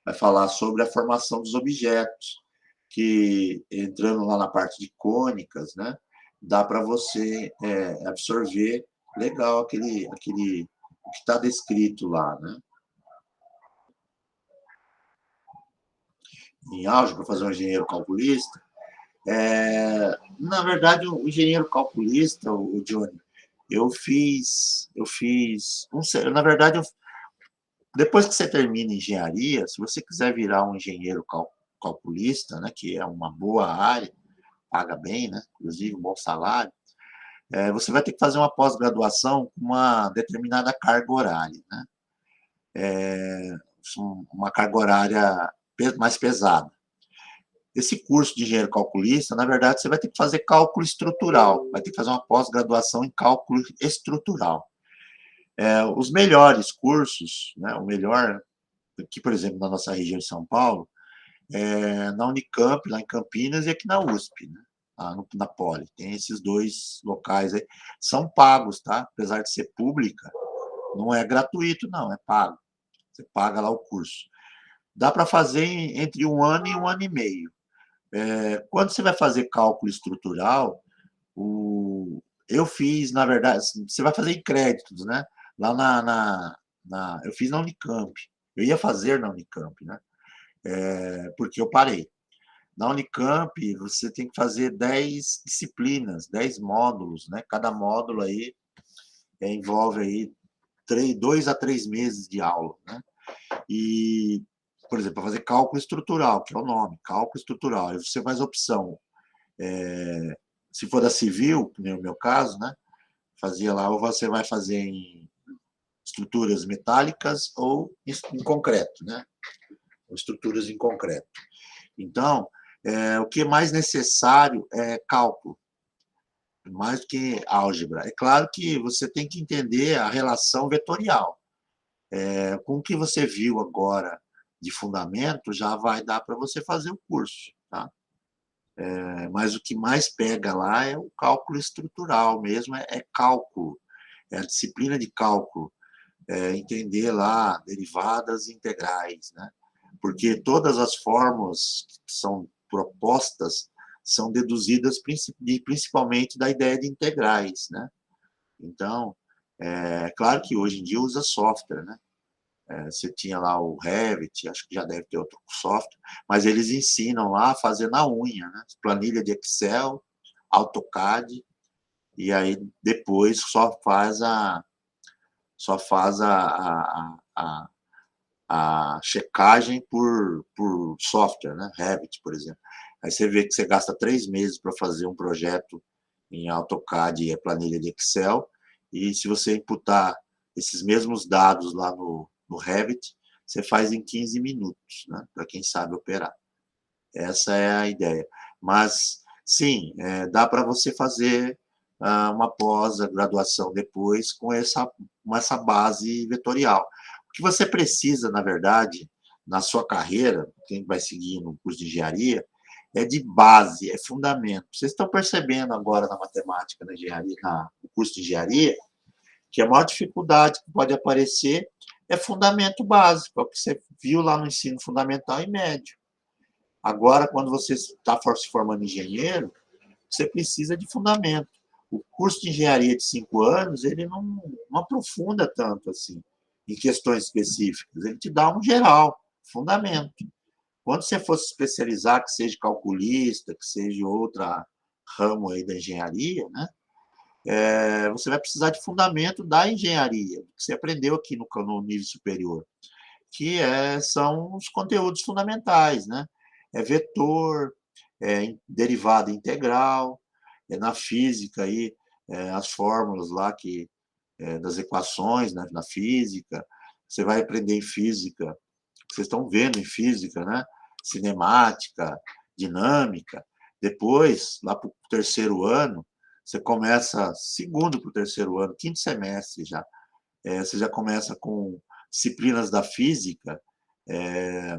Vai falar sobre a formação dos objetos, que entrando lá na parte de cônicas, né? Dá para você absorver legal o que está descrito lá, né? Em álgebra, para fazer um engenheiro calculista. Na verdade, o engenheiro calculista, o Johnny, na verdade, depois que você termina engenharia, se você quiser virar um engenheiro calculista, né, que é uma boa área, paga bem, né, inclusive um bom salário, você vai ter que fazer uma pós-graduação com uma determinada carga horária, né? Uma carga horária mais pesada. Esse curso de engenheiro calculista, na verdade, você vai ter que fazer cálculo estrutural, vai ter que fazer uma pós-graduação em cálculo estrutural. Os melhores cursos, né, o melhor, aqui, por exemplo, na nossa região de São Paulo, na Unicamp, lá em Campinas, e aqui na USP, né? na Poli. Tem esses 2 locais aí. São pagos, tá? Apesar de ser pública, não é gratuito, não, é pago. Você paga lá o curso. Dá para fazer entre 1 ano e 1 ano e meio. Quando você vai fazer cálculo estrutural, eu fiz, na verdade, você vai fazer em créditos, né? Lá eu fiz na Unicamp. Eu ia fazer na Unicamp, né? Porque eu parei. Na Unicamp, você tem que fazer 10 disciplinas, 10 módulos, né? Cada módulo aí envolve aí 2 a 3 meses de aula, né? E, por exemplo, para fazer cálculo estrutural, que é o nome, cálculo estrutural. Aí você faz a opção, se for da civil, no meu caso, né? Fazia lá, ou você vai fazer em estruturas metálicas ou em concreto, né? Ou estruturas em concreto. Então, o que é mais necessário é cálculo, mais do que álgebra. É claro que você tem que entender a relação vetorial. Com o que você viu agora de fundamento, já vai dar para você fazer o curso, tá? Mas o que mais pega lá é o cálculo estrutural mesmo, é cálculo, é a disciplina de cálculo, entender lá derivadas integrais, né? Porque todas as fórmulas que são propostas são deduzidas principalmente da ideia de integrais, né? Então, claro que hoje em dia usa software, né? Você tinha lá o Revit, acho que já deve ter outro software, mas eles ensinam lá a fazer na unha, né? Planilha de Excel, AutoCAD, e aí depois só faz a checagem por software, né? Revit, por exemplo. Aí você vê que você gasta 3 meses para fazer um projeto em AutoCAD e a planilha de Excel, e se você imputar esses mesmos dados lá no Revit, você faz em 15 minutos, né? Para quem sabe operar. Essa é a ideia. Mas, sim, dá para você fazer uma pós-graduação depois com essa base vetorial. O que você precisa, na verdade, na sua carreira, quem vai seguir no curso de engenharia, é de base, é fundamento. Vocês estão percebendo agora na matemática, na engenharia, no curso de engenharia, que a maior dificuldade que pode aparecer é fundamento básico, é o que você viu lá no ensino fundamental e médio. Agora, quando você está se formando engenheiro, você precisa de fundamento. O curso de engenharia de 5 anos, ele não aprofunda tanto assim em questões específicas. Ele te dá um geral, fundamento. Quando você for se especializar, que seja calculista, que seja outra ramo aí da engenharia, né? Você vai precisar de fundamento da engenharia, que você aprendeu aqui no nível superior, que são os conteúdos fundamentais, né? Vetor, derivada integral, na física aí, as fórmulas lá das equações, né, na física. Você vai aprender em física, vocês estão vendo em física, né? Cinemática, dinâmica. Depois, lá para o terceiro ano, você começa, segundo para o terceiro ano, quinto semestre já, você já começa com disciplinas da física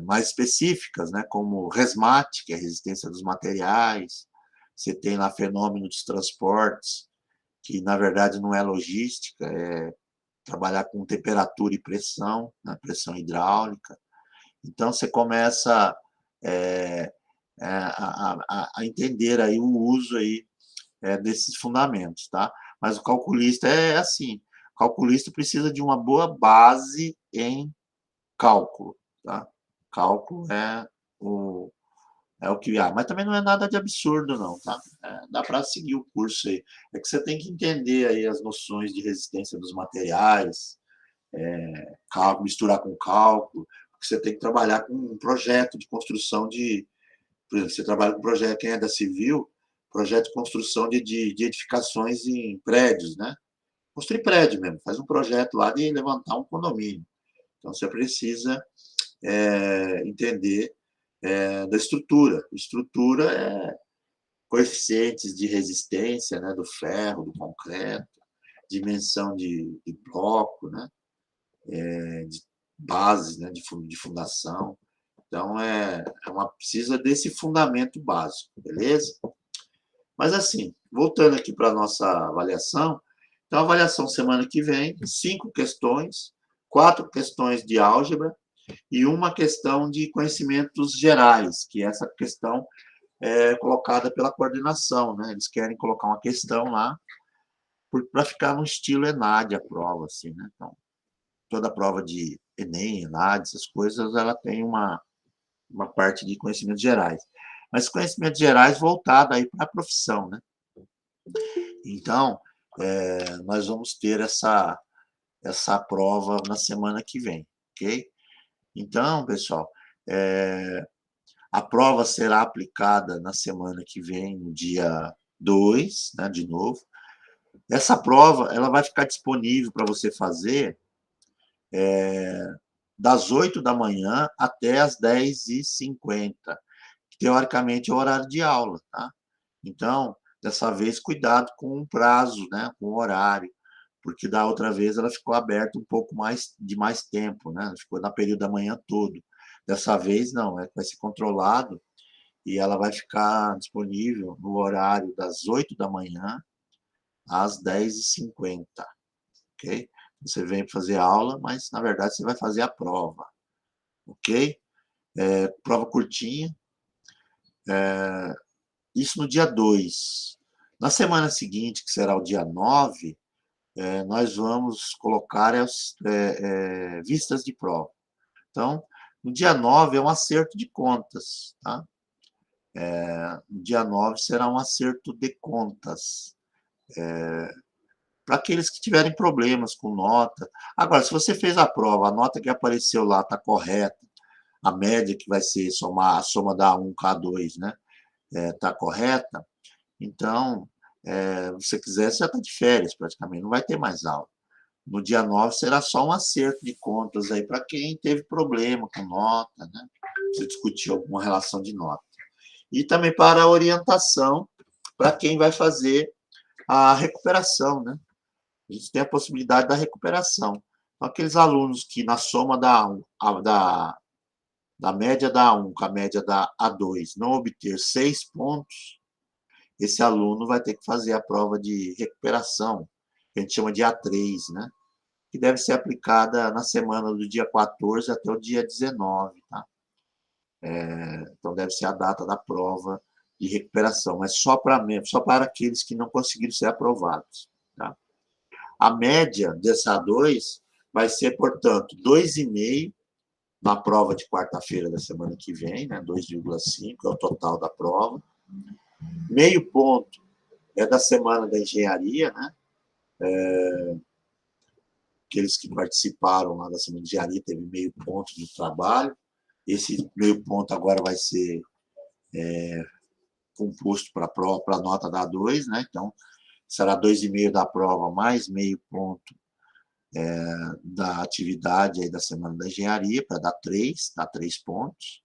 mais específicas, né, como resmate, que é a resistência dos materiais. Você tem lá fenômeno dos transportes, que na verdade não é logística, é trabalhar com temperatura e pressão, né, pressão hidráulica. Então você começa a entender aí o uso aí desses fundamentos, tá? Mas o calculista é assim, o calculista precisa de uma boa base em cálculo, tá? Cálculo é o que há, mas também não é nada de absurdo, não, tá? Dá para seguir o curso aí. É que você tem que entender aí as noções de resistência dos materiais, misturar com cálculo, porque você tem que trabalhar com um projeto de construção por exemplo, você trabalha com um projeto, quem é da civil, projeto de construção de edificações em prédios, né? Construir prédio mesmo, faz um projeto lá de levantar um condomínio. Então, você precisa entender da estrutura. Estrutura coeficientes de resistência, né, do ferro, do concreto, dimensão de bloco, né, de base, né, de fundação. Então, precisa desse fundamento básico, beleza? Mas assim, voltando aqui para a nossa avaliação, então a avaliação semana que vem, 5 questões, 4 questões de álgebra e uma questão de conhecimentos gerais, que essa questão é colocada pela coordenação, né? Eles querem colocar uma questão lá para ficar no estilo ENAD a prova, assim, né? Então, toda a prova de Enem, ENAD, essas coisas, ela tem uma parte de conhecimentos gerais. Mas conhecimentos gerais voltado aí para a profissão, né? Então, nós vamos ter essa prova na semana que vem, ok? Então, pessoal, a prova será aplicada na semana que vem, no dia 2, né, de novo. Essa prova ela vai ficar disponível para você fazer das 8 da manhã até as 10h50, que teoricamente é o horário de aula, tá? Então, dessa vez, cuidado com o prazo, né, com o horário, porque da outra vez ela ficou aberta um pouco mais de mais tempo, né? Ficou no período da manhã todo. Dessa vez, não, vai ser controlado e ela vai ficar disponível no horário das 8 da manhã às 10h50, ok? Você vem fazer aula, mas, na verdade, você vai fazer a prova, ok? Prova curtinha. Isso no dia 2. Na semana seguinte, que será o dia 9, nós vamos colocar as vistas de prova. Então, no dia 9 é um acerto de contas, tá? No dia 9 será um acerto de contas. Para aqueles que tiverem problemas com nota. Agora, se você fez a prova, a nota que apareceu lá está correta, a média que vai ser a soma da A1 com a A2, né? Está correta, então, se você quiser, você já está de férias praticamente, não vai ter mais aula. No dia 9 será só um acerto de contas aí para quem teve problema com nota, né? Você discutiu alguma relação de nota. E também para a orientação para quem vai fazer a recuperação, né? A gente tem a possibilidade da recuperação. Então, aqueles alunos que na soma da média da A1 com a média da A2 não obter 6 pontos, esse aluno vai ter que fazer a prova de recuperação, que a gente chama de A3, né? Que deve ser aplicada na semana do dia 14 até o dia 19, tá? Então, deve ser a data da prova de recuperação, mas só para aqueles que não conseguiram ser aprovados, tá? A média desse A2 vai ser, portanto, 2,5 na prova de quarta-feira da semana que vem, né? 2,5 é o total da prova. Meio ponto é da semana da engenharia, né? Aqueles que participaram lá da semana de engenharia teve meio ponto de trabalho. Esse meio ponto agora vai ser composto para a nota da A2, né? Então, será 2,5 da prova mais meio ponto da atividade aí da semana da engenharia, para dar 3 pontos.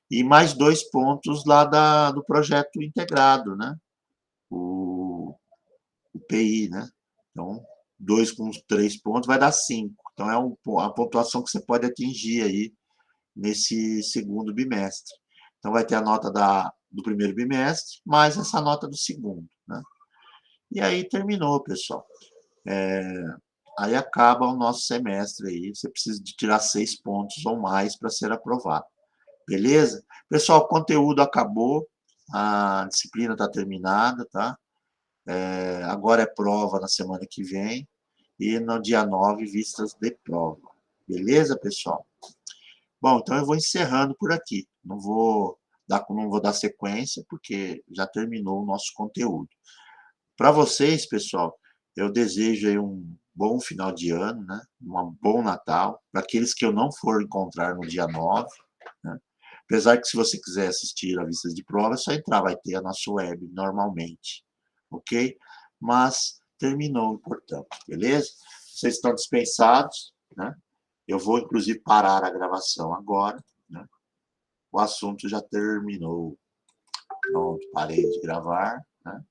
E mais 2 pontos lá do projeto integrado, né? O PI, né? Então, 2 com 3 pontos vai dar 5. Então, é a pontuação que você pode atingir aí nesse segundo bimestre. Então, vai ter a nota do primeiro bimestre, mais essa nota do segundo, né? E aí terminou, pessoal. Aí acaba o nosso semestre aí. Você precisa de tirar 6 pontos ou mais para ser aprovado. Beleza? Pessoal, o conteúdo acabou. A disciplina está terminada, tá? Agora é prova na semana que vem. E no dia 9, vistas de prova. Beleza, pessoal? Bom, então eu vou encerrando por aqui. Não vou dar sequência, porque já terminou o nosso conteúdo. Para vocês, pessoal, eu desejo aí um bom final de ano, né? Um bom Natal. Para aqueles que eu não for encontrar no dia 9, né? Apesar que, se você quiser assistir a vistas de prova, é só entrar, vai ter a nossa web normalmente, ok? Mas terminou, portanto, beleza? Vocês estão dispensados, né? Eu vou, inclusive, parar a gravação agora, né? O assunto já terminou. Pronto, parei de gravar, né?